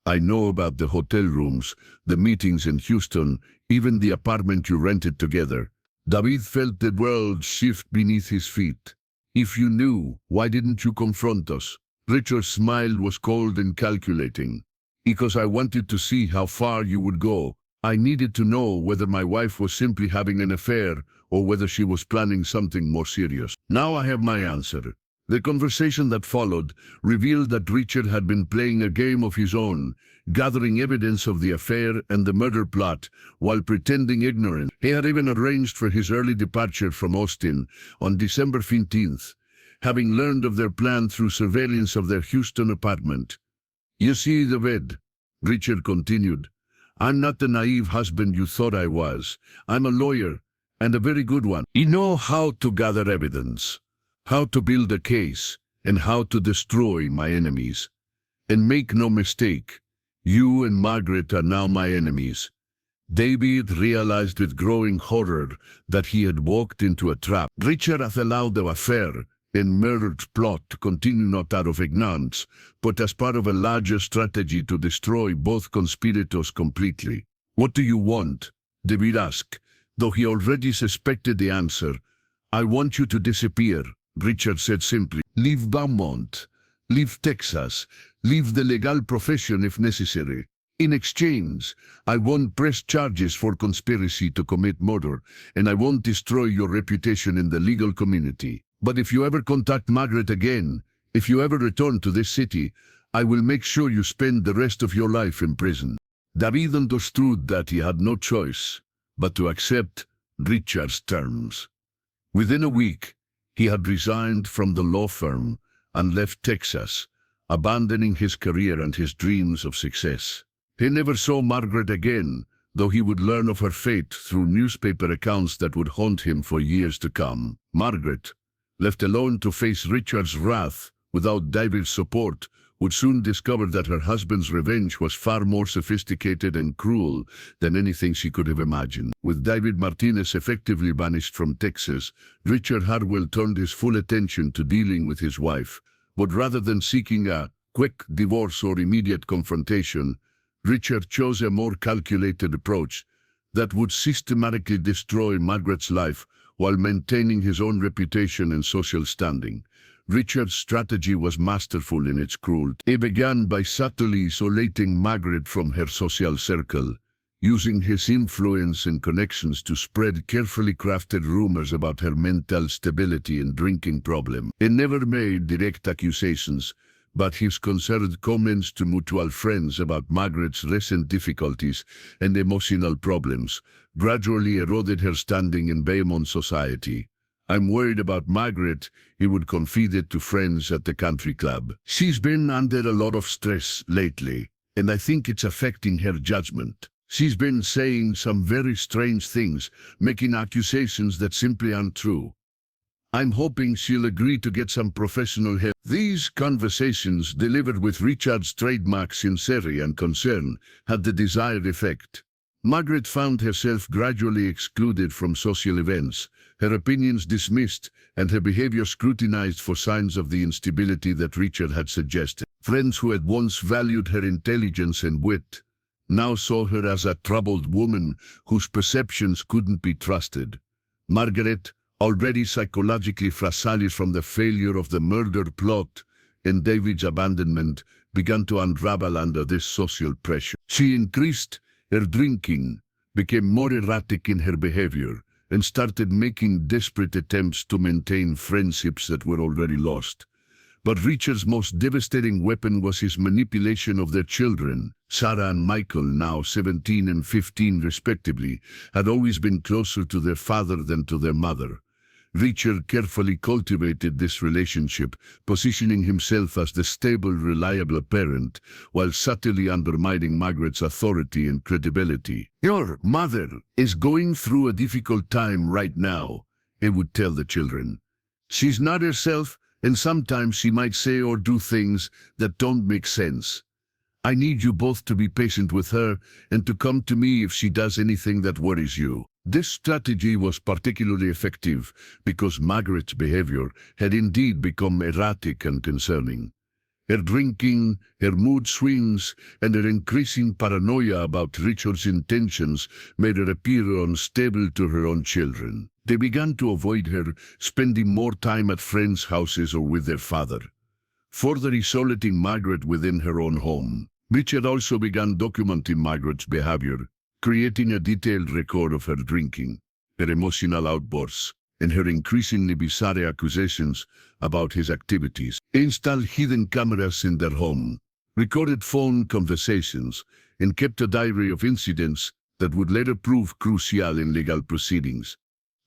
I know about the hotel rooms, the meetings in Houston, even the apartment you rented together." David felt the world shift beneath his feet. "If you knew, why didn't you confront us?" Richard's smile was cold and calculating. "Because I wanted to see how far you would go. I needed to know whether my wife was simply having an affair or whether she was planning something more serious. Now I have my answer." The conversation that followed revealed that Richard had been playing a game of his own, gathering evidence of the affair and the murder plot while pretending ignorant. He had even arranged for his early departure from Austin on December 15th, having learned of their plan through surveillance of their Houston apartment. "You see, David," Richard continued, "I'm not the naive husband you thought I was. I'm a lawyer, and a very good one. I know how to gather evidence, how to build a case, and how to destroy my enemies. And make no mistake, you and Margaret are now my enemies." David realized with growing horror that he had walked into a trap. Richard had allowed the affair and murdered plot to continue not out of ignorance, but as part of a larger strategy to destroy both conspirators completely. "What do you want?" David asked, though he already suspected the answer. "I want you to disappear," Richard said simply. "Leave Beaumont, leave Texas, leave the legal profession if necessary. In exchange, I won't press charges for conspiracy to commit murder, and I won't destroy your reputation in the legal community. But if you ever contact Margaret again, if you ever return to this city, I will make sure you spend the rest of your life in prison." David understood that he had no choice but to accept Richard's terms. Within a week, he had resigned from the law firm and left Texas, abandoning his career and his dreams of success. He never saw Margaret again, though he would learn of her fate through newspaper accounts that would haunt him for years to come. Margaret, left alone to face Richard's wrath without David's support, would soon discover that her husband's revenge was far more sophisticated and cruel than anything she could have imagined. With David Martinez effectively banished from Texas, Richard Harwell turned his full attention to dealing with his wife. But rather than seeking a quick divorce or immediate confrontation, Richard chose a more calculated approach that would systematically destroy Margaret's life while maintaining his own reputation and social standing. Richard's strategy was masterful in its cruelty. He began by subtly isolating Margaret from her social circle, using his influence and connections to spread carefully crafted rumors about her mental stability and drinking problem. He never made direct accusations, but his concerted comments to mutual friends about Margaret's recent difficulties and emotional problems gradually eroded her standing in Beaumont society. "I'm worried about Margaret," he would confide it to friends at the country club. "She's been under a lot of stress lately, and I think it's affecting her judgment. She's been saying some very strange things, making accusations that simply aren't true. I'm hoping she'll agree to get some professional help." These conversations, delivered with Richard's trademark sincerity and concern, had the desired effect. Margaret found herself gradually excluded from social events, her opinions dismissed, and her behavior scrutinized for signs of the instability that Richard had suggested. Friends who had once valued her intelligence and wit now saw her as a troubled woman whose perceptions couldn't be trusted. Margaret, already psychologically fragile from the failure of the murder plot and David's abandonment, began to unravel under this social pressure. She increased her drinking, became more erratic in her behavior, and started making desperate attempts to maintain friendships that were already lost. But Richard's most devastating weapon was his manipulation of their children. Sarah and Michael, now 17 and 15 respectively, had always been closer to their father than to their mother. Richard carefully cultivated this relationship, positioning himself as the stable, reliable parent, while subtly undermining Margaret's authority and credibility. "Your mother is going through a difficult time right now," he would tell the children. "She's not herself, and sometimes she might say or do things that don't make sense. I need you both to be patient with her and to come to me if she does anything that worries you." This strategy was particularly effective because Margaret's behavior had indeed become erratic and concerning. Her drinking, her mood swings, and her increasing paranoia about Richard's intentions made her appear unstable to her own children. They began to avoid her, spending more time at friends' houses or with their father, further isolating Margaret within her own home. Richard also began documenting Margaret's behavior, creating a detailed record of her drinking, her emotional outbursts, and her increasingly bizarre accusations about his activities. He installed hidden cameras in their home, recorded phone conversations, and kept a diary of incidents that would later prove crucial in legal proceedings.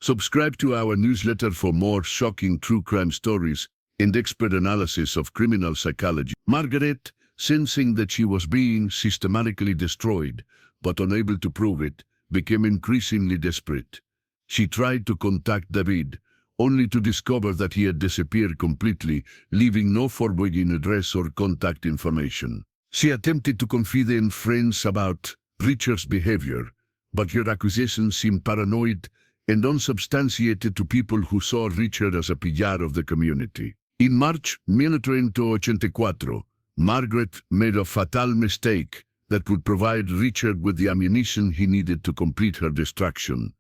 Subscribe to our newsletter for more shocking true crime stories and expert analysis of criminal psychology. Margaret, sensing that she was being systematically destroyed, but unable to prove it, became increasingly desperate. She tried to contact David, only to discover that he had disappeared completely, leaving no forwarding address or contact information. She attempted to confide in friends about Richard's behavior, but her accusations seemed paranoid and unsubstantiated to people who saw Richard as a pillar of the community. In March 1984, Margaret made a fatal mistake that would provide Richard with the ammunition he needed to complete her destruction.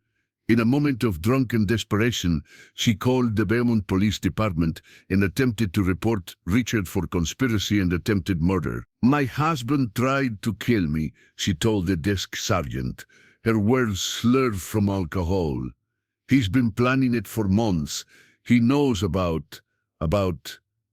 In a moment of drunken desperation, she called the Beaumont Police Department and attempted to report Richard for conspiracy and attempted murder. "My husband tried to kill me," she told the desk sergeant, her words slurred from alcohol. "He's been planning it for months. He knows about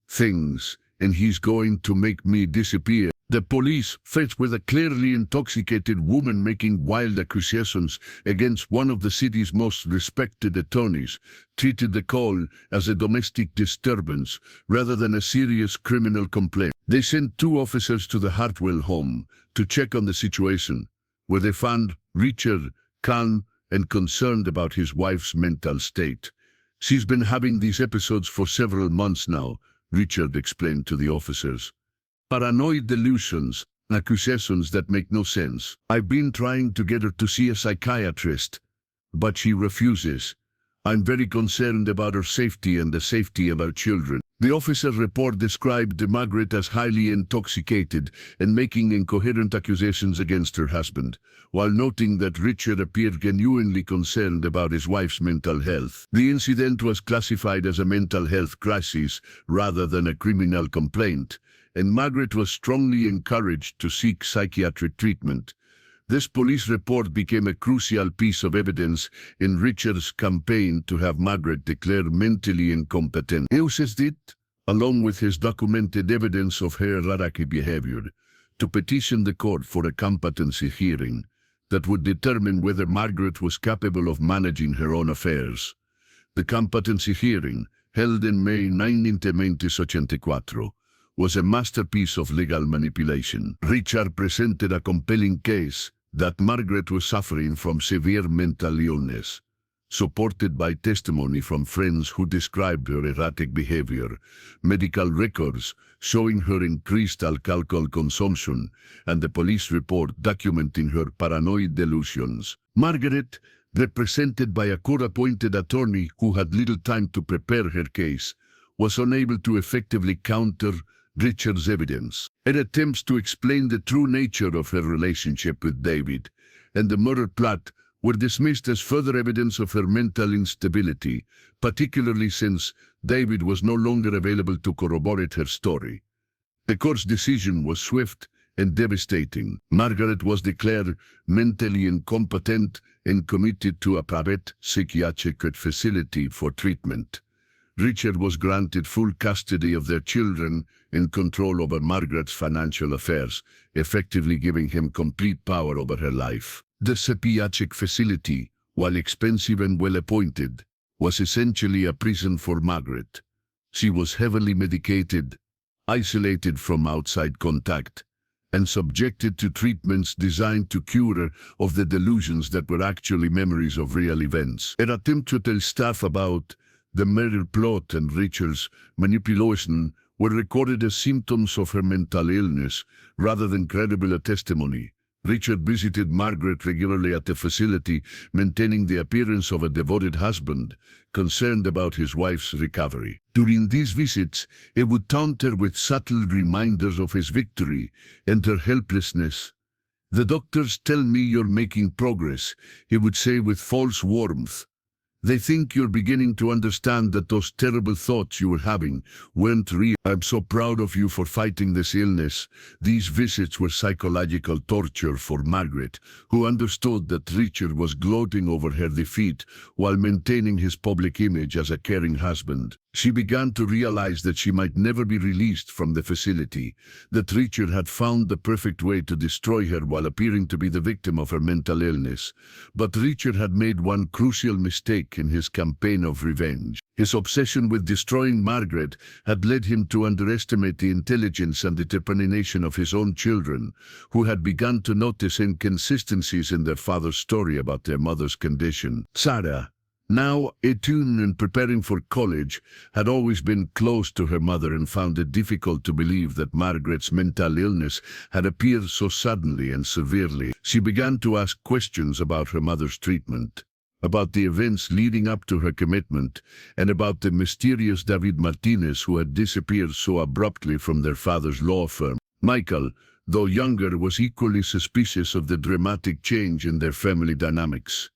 things, and he's going to make me disappear." The police, faced with a clearly intoxicated woman making wild accusations against one of the city's most respected attorneys, treated the call as a domestic disturbance rather than a serious criminal complaint. They sent 2 officers to the Hartwell home to check on the situation, where they found Richard calm and concerned about his wife's mental state. "She's been having these episodes for several months now," Richard explained to the officers. "Paranoid delusions, accusations that make no sense. I've been trying to get her to see a psychiatrist, but she refuses. I'm very concerned about her safety and the safety of our children." The officer's report described Margaret as highly intoxicated and making incoherent accusations against her husband, while noting that Richard appeared genuinely concerned about his wife's mental health. The incident was classified as a mental health crisis rather than a criminal complaint, and Margaret was strongly encouraged to seek psychiatric treatment. This police report became a crucial piece of evidence in Richard's campaign to have Margaret declared mentally incompetent. He used it, along with his documented evidence of her erratic behavior, to petition the court for a competency hearing that would determine whether Margaret was capable of managing her own affairs. The competency hearing, held in May 1984, was a masterpiece of legal manipulation. Richard presented a compelling case that Margaret was suffering from severe mental illness, supported by testimony from friends who described her erratic behavior, medical records showing her increased alcohol consumption, and the police report documenting her paranoid delusions. Margaret, represented by a court-appointed attorney who had little time to prepare her case, was unable to effectively counter Richard's evidence. Her attempts to explain the true nature of her relationship with David and the murder plot were dismissed as further evidence of her mental instability, particularly since David was no longer available to corroborate her story. The court's decision was swift and devastating. Margaret was declared mentally incompetent and committed to a private psychiatric facility for treatment. Richard was granted full custody of their children and control over Margaret's financial affairs, effectively giving him complete power over her life. The psychiatric facility, while expensive and well-appointed, was essentially a prison for Margaret. She was heavily medicated, isolated from outside contact, and subjected to treatments designed to cure her of the delusions that were actually memories of real events. Her attempt to tell staff about the murder plot and Richard's manipulation were recorded as symptoms of her mental illness rather than credible testimony. Richard visited Margaret regularly at the facility, maintaining the appearance of a devoted husband, concerned about his wife's recovery. During these visits, he would taunt her with subtle reminders of his victory and her helplessness. "The doctors tell me you're making progress," he would say with false warmth. They think you're beginning to understand that those terrible thoughts you were having weren't real. I'm so proud of you for fighting this illness. These visits were psychological torture for Margaret, who understood that Richard was gloating over her defeat while maintaining his public image as a caring husband. She began to realize that she might never be released from the facility, that Richard had found the perfect way to destroy her while appearing to be the victim of her mental illness. But Richard had made one crucial mistake in his campaign of revenge. His obsession with destroying Margaret had led him to underestimate the intelligence and determination of his own children, who had begun to notice inconsistencies in their father's story about their mother's condition. Sarah, now 18 and preparing for college, had always been close to her mother and found it difficult to believe that Margaret's mental illness had appeared so suddenly and severely. She began to ask questions about her mother's treatment, about the events leading up to her commitment, and about the mysterious David Martinez who had disappeared so abruptly from their father's law firm. Michael, though younger, was equally suspicious of the dramatic change in their family dynamics.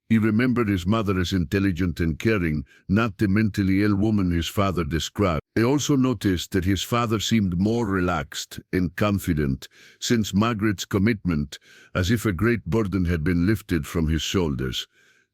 He remembered his mother as intelligent and caring, not the mentally ill woman his father described. He also noticed that his father seemed more relaxed and confident since Margaret's commitment, as if a great burden had been lifted from his shoulders.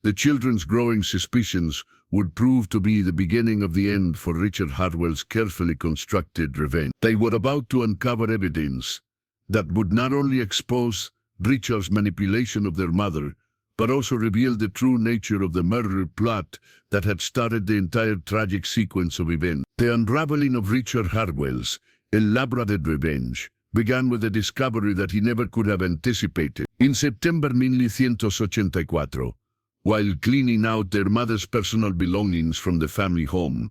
The children's growing suspicions would prove to be the beginning of the end for Richard Hartwell's carefully constructed revenge. They were about to uncover evidence that would not only expose Richard's manipulation of their mother, but also reveal the true nature of the murder plot that had started the entire tragic sequence of events. The unraveling of Richard Hartwell's elaborate revenge began with a discovery that he never could have anticipated. In September 1984, while cleaning out their mother's personal belongings from the family home,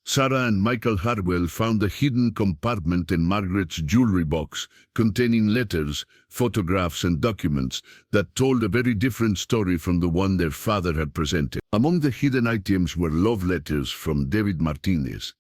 Sarah and Michael Hartwell found a hidden compartment in Margaret's jewelry box containing letters, photographs, and documents that told a very different story from the one their father had presented. Among the hidden items were love letters from David Martinez,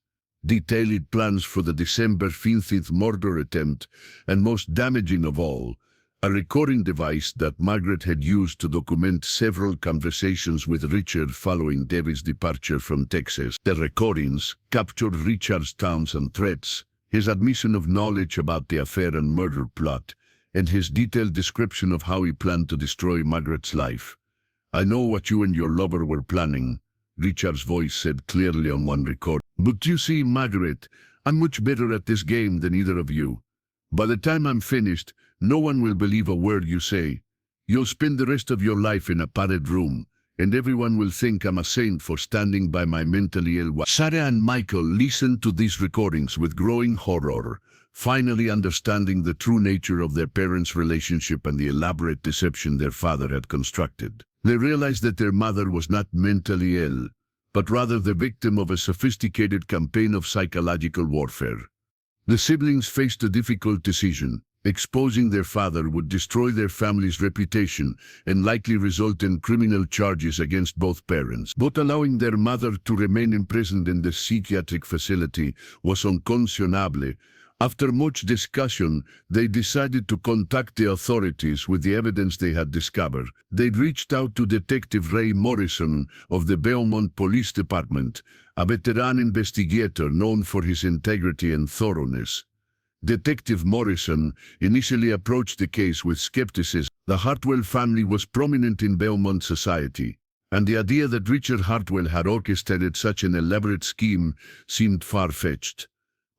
detailed plans for the December 15th murder attempt, and most damaging of all, a recording device that Margaret had used to document several conversations with Richard following David's departure from Texas. The recordings captured Richard's taunts and threats, his admission of knowledge about the affair and murder plot, and his detailed description of how he planned to destroy Margaret's life. "I know what you and your lover were planning," Richard's voice said clearly on one record. "But you see, Margaret, I'm much better at this game than either of you. By the time I'm finished, no one will believe a word you say. You'll spend the rest of your life in a padded room, and everyone will think I'm a saint for standing by my mentally ill wife." Sarah and Michael listened to these recordings with growing horror, finally understanding the true nature of their parents' relationship and the elaborate deception their father had constructed. They realized that their mother was not mentally ill, but rather the victim of a sophisticated campaign of psychological warfare. The siblings faced a difficult decision. Exposing their father would destroy their family's reputation and likely result in criminal charges against both parents. But allowing their mother to remain imprisoned in the psychiatric facility was unconscionable. After much discussion, they decided to contact the authorities with the evidence they had discovered. They reached out to Detective Ray Morrison of the Beaumont Police Department, a veteran investigator known for his integrity and thoroughness. Detective Morrison initially approached the case with skepticism. The Hartwell family was prominent in Beaumont society, and the idea that Richard Hartwell had orchestrated such an elaborate scheme seemed far-fetched.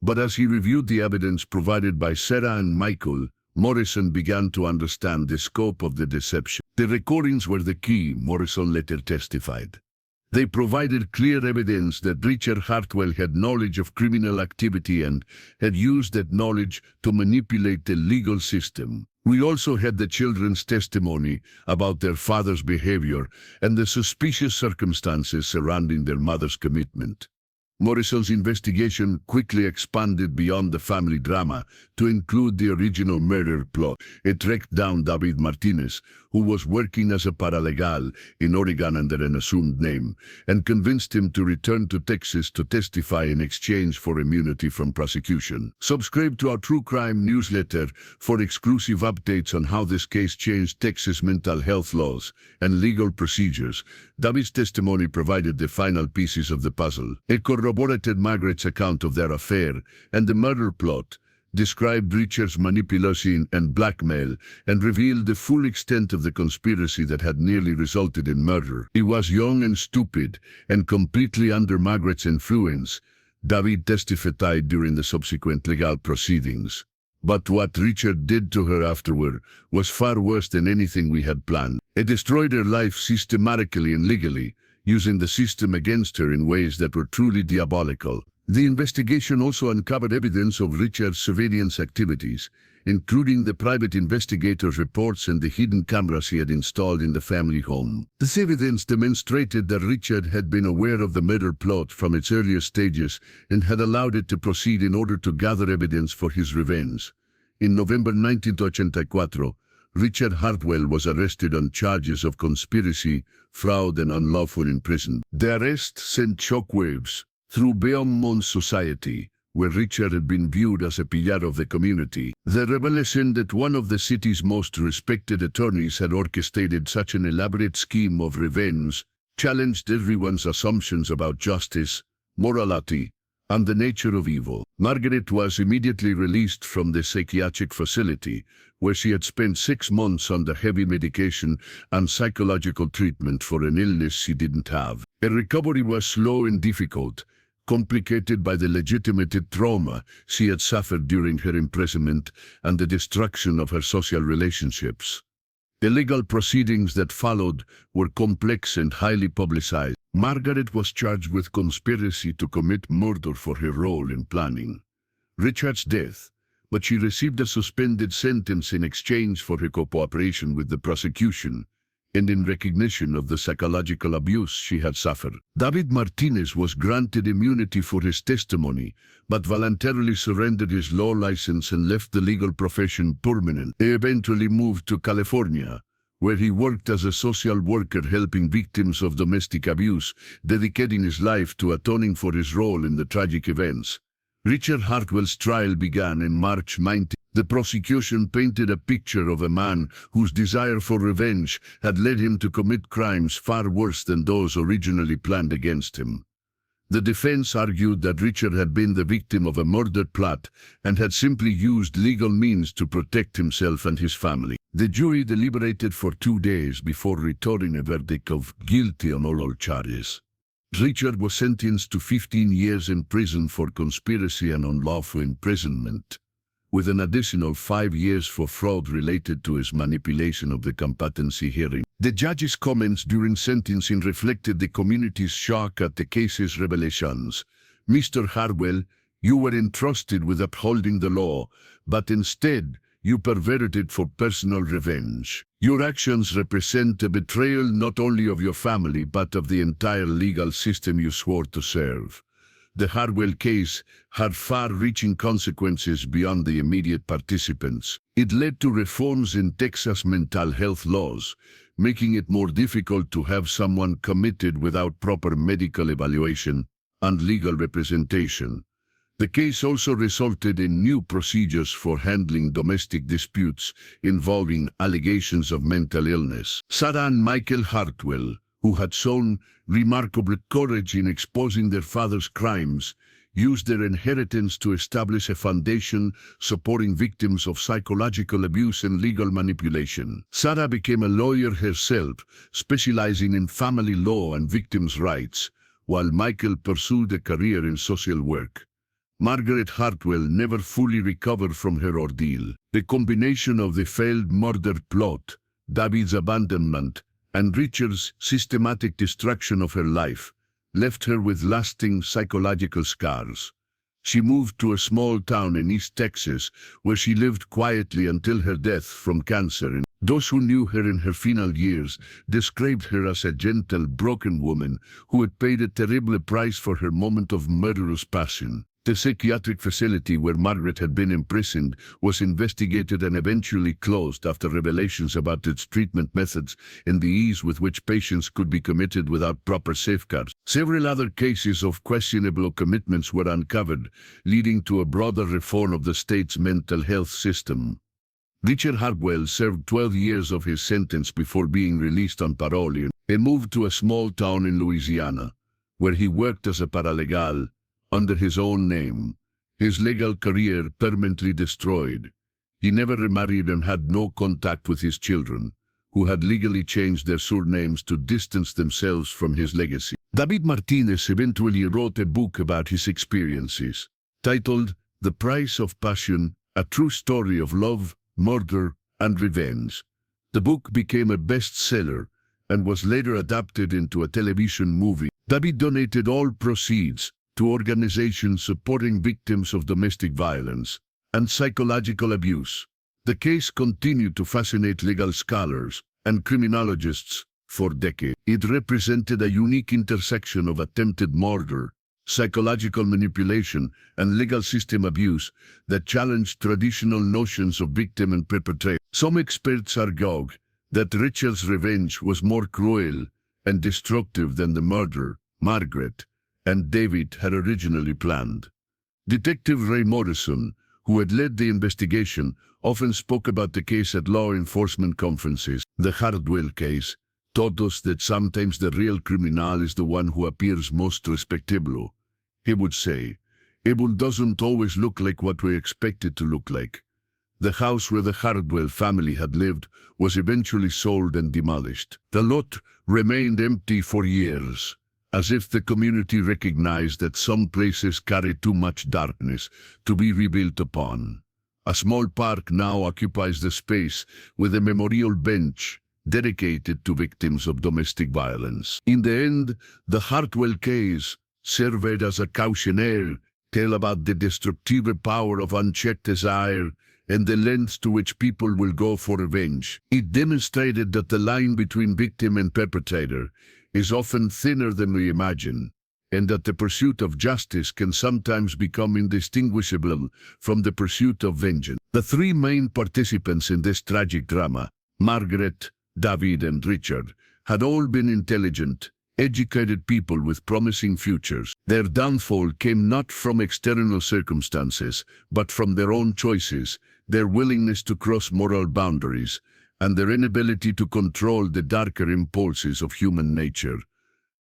But as he reviewed the evidence provided by Sarah and Michael, Morrison began to understand the scope of the deception. The recordings were the key, Morrison later testified. They provided clear evidence that Richard Hartwell had knowledge of criminal activity and had used that knowledge to manipulate the legal system. We also had the children's testimony about their father's behavior and the suspicious circumstances surrounding their mother's commitment. Morrison's investigation quickly expanded beyond the family drama to include the original murder plot. It tracked down David Martinez, who was working as a paralegal in Oregon under an assumed name, and convinced him to return to Texas to testify in exchange for immunity from prosecution. Subscribe to our True Crime newsletter for exclusive updates on how this case changed Texas mental health laws and legal procedures. David's testimony provided the final pieces of the puzzle. It corroborated Margaret's account of their affair and the murder plot, described Richard's manipulation and blackmail, and revealed the full extent of the conspiracy that had nearly resulted in murder. He was young and stupid, and completely under Margaret's influence, David testified during the subsequent legal proceedings. But what Richard did to her afterward was far worse than anything we had planned. He destroyed her life systematically and legally, using the system against her in ways that were truly diabolical. The investigation also uncovered evidence of Richard's surveillance activities, including the private investigator's reports and the hidden cameras he had installed in the family home. This evidence demonstrated that Richard had been aware of the murder plot from its earliest stages and had allowed it to proceed in order to gather evidence for his revenge. In November 1984, Richard Hartwell was arrested on charges of conspiracy, fraud, and unlawful imprisonment. The arrest sent shockwaves through Beaumont society, where Richard had been viewed as a pillar of the community. The revelation that one of the city's most respected attorneys had orchestrated such an elaborate scheme of revenge challenged everyone's assumptions about justice, morality, and the nature of evil. Margaret was immediately released from the psychiatric facility, where she had spent 6 months under heavy medication and psychological treatment for an illness she didn't have. Her recovery was slow and difficult, complicated by the legitimate trauma she had suffered during her imprisonment and the destruction of her social relationships. The legal proceedings that followed were complex and highly publicized. Margaret was charged with conspiracy to commit murder for her role in planning Richard's death, but she received a suspended sentence in exchange for her cooperation with the prosecution and in recognition of the psychological abuse she had suffered. David Martinez was granted immunity for his testimony, but voluntarily surrendered his law license and left the legal profession permanently. He eventually moved to California, where he worked as a social worker helping victims of domestic abuse, dedicating his life to atoning for his role in the tragic events. Richard Hartwell's trial began in March 19. The prosecution painted a picture of a man whose desire for revenge had led him to commit crimes far worse than those originally planned against him. The defense argued that Richard had been the victim of a murder plot and had simply used legal means to protect himself and his family. The jury deliberated for 2 days before returning a verdict of guilty on all charges. Richard was sentenced to 15 years in prison for conspiracy and unlawful imprisonment, with an additional 5 years for fraud related to his manipulation of the competency hearing. The judge's comments during sentencing reflected the community's shock at the case's revelations. "Mr. Hartwell, you were entrusted with upholding the law, but instead, you perverted it for personal revenge. Your actions represent a betrayal not only of your family but of the entire legal system you swore to serve." The Hartwell case had far-reaching consequences beyond the immediate participants. It led to reforms in Texas mental health laws, making it more difficult to have someone committed without proper medical evaluation and legal representation. The case also resulted in new procedures for handling domestic disputes involving allegations of mental illness. Sarah and Michael Hartwell, who had shown remarkable courage in exposing their father's crimes, used their inheritance to establish a foundation supporting victims of psychological abuse and legal manipulation. Sarah became a lawyer herself, specializing in family law and victims' rights, while Michael pursued a career in social work. Margaret Hartwell never fully recovered from her ordeal. The combination of the failed murder plot, David's abandonment, and Richard's systematic destruction of her life left her with lasting psychological scars. She moved to a small town in East Texas, where she lived quietly until her death from cancer. Those who knew her in her final years described her as a gentle, broken woman who had paid a terrible price for her moment of murderous passion. The psychiatric facility where Margaret had been imprisoned was investigated and eventually closed after revelations about its treatment methods and the ease with which patients could be committed without proper safeguards. Several other cases of questionable commitments were uncovered, leading to a broader reform of the state's mental health system. Richard Hartwell served 12 years of his sentence before being released on parole and moved to a small town in Louisiana, where he worked as a paralegal under his own name. His legal career permanently destroyed. He never remarried and had no contact with his children, who had legally changed their surnames to distance themselves from his legacy. David Martinez eventually wrote a book about his experiences, titled The Price of Passion, A True Story of Love, Murder, and Revenge. The book became a bestseller and was later adapted into a television movie. David donated all proceeds to organizations supporting victims of domestic violence and psychological abuse. The case continued to fascinate legal scholars and criminologists for decades. It represented a unique intersection of attempted murder, psychological manipulation, and legal system abuse that challenged traditional notions of victim and perpetrator. Some experts argue that Richard's revenge was more cruel and destructive than the murder Margaret and David had originally planned. Detective Ray Morrison, who had led the investigation, often spoke about the case at law enforcement conferences. The Hartwell case taught us that sometimes the real criminal is the one who appears most respectable. He would say, "Evil doesn't always look like what we expect it to look like." The house where the Hartwell family had lived was eventually sold and demolished. The lot remained empty for years, as if the community recognized that some places carry too much darkness to be rebuilt upon. A small park now occupies the space with a memorial bench dedicated to victims of domestic violence. In the end, the Hartwell case served as a cautionary tale about the destructive power of unchecked desire and the lengths to which people will go for revenge. It demonstrated that the line between victim and perpetrator is often thinner than we imagine, and that the pursuit of justice can sometimes become indistinguishable from the pursuit of vengeance. The three main participants in this tragic drama, Margaret, David, and Richard, had all been intelligent, educated people with promising futures. Their downfall came not from external circumstances, but from their own choices, their willingness to cross moral boundaries, and their inability to control the darker impulses of human nature.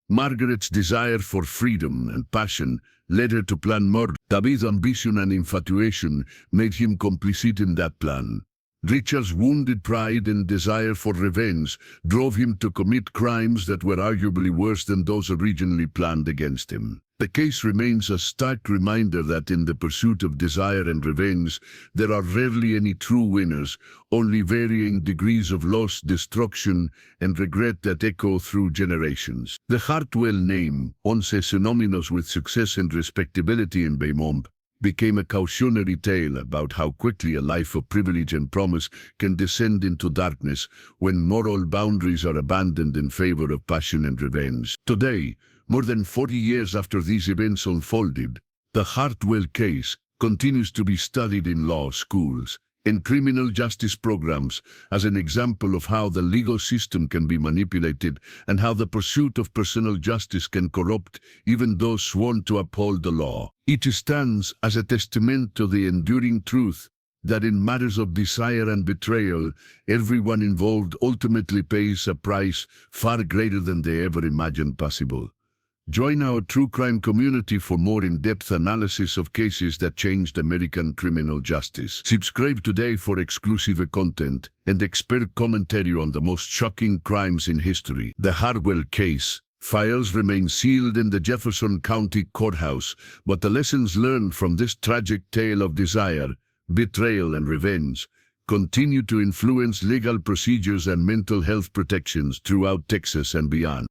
Margaret's desire for freedom and passion led her to plan murder. David's ambition and infatuation made him complicit in that plan. Richard's wounded pride and desire for revenge drove him to commit crimes that were arguably worse than those originally planned against him. The case remains a stark reminder that in the pursuit of desire and revenge, there are rarely any true winners, only varying degrees of loss, destruction, and regret that echo through generations. The Hartwell name, once synonymous with success and respectability in Beaumont, became a cautionary tale about how quickly a life of privilege and promise can descend into darkness when moral boundaries are abandoned in favor of passion and revenge. Today, more than 40 years after these events unfolded, the Hartwell case continues to be studied in law schools and criminal justice programs as an example of how the legal system can be manipulated and how the pursuit of personal justice can corrupt even those sworn to uphold the law. It stands as a testament to the enduring truth that in matters of desire and betrayal, everyone involved ultimately pays a price far greater than they ever imagined possible. Join our true crime community for more in-depth analysis of cases that changed American criminal justice. Subscribe today for exclusive content and expert commentary on the most shocking crimes in history. The Hartwell case. Files remain sealed in the Jefferson County Courthouse, but the lessons learned from this tragic tale of desire, betrayal, and revenge continue to influence legal procedures and mental health protections throughout Texas and beyond.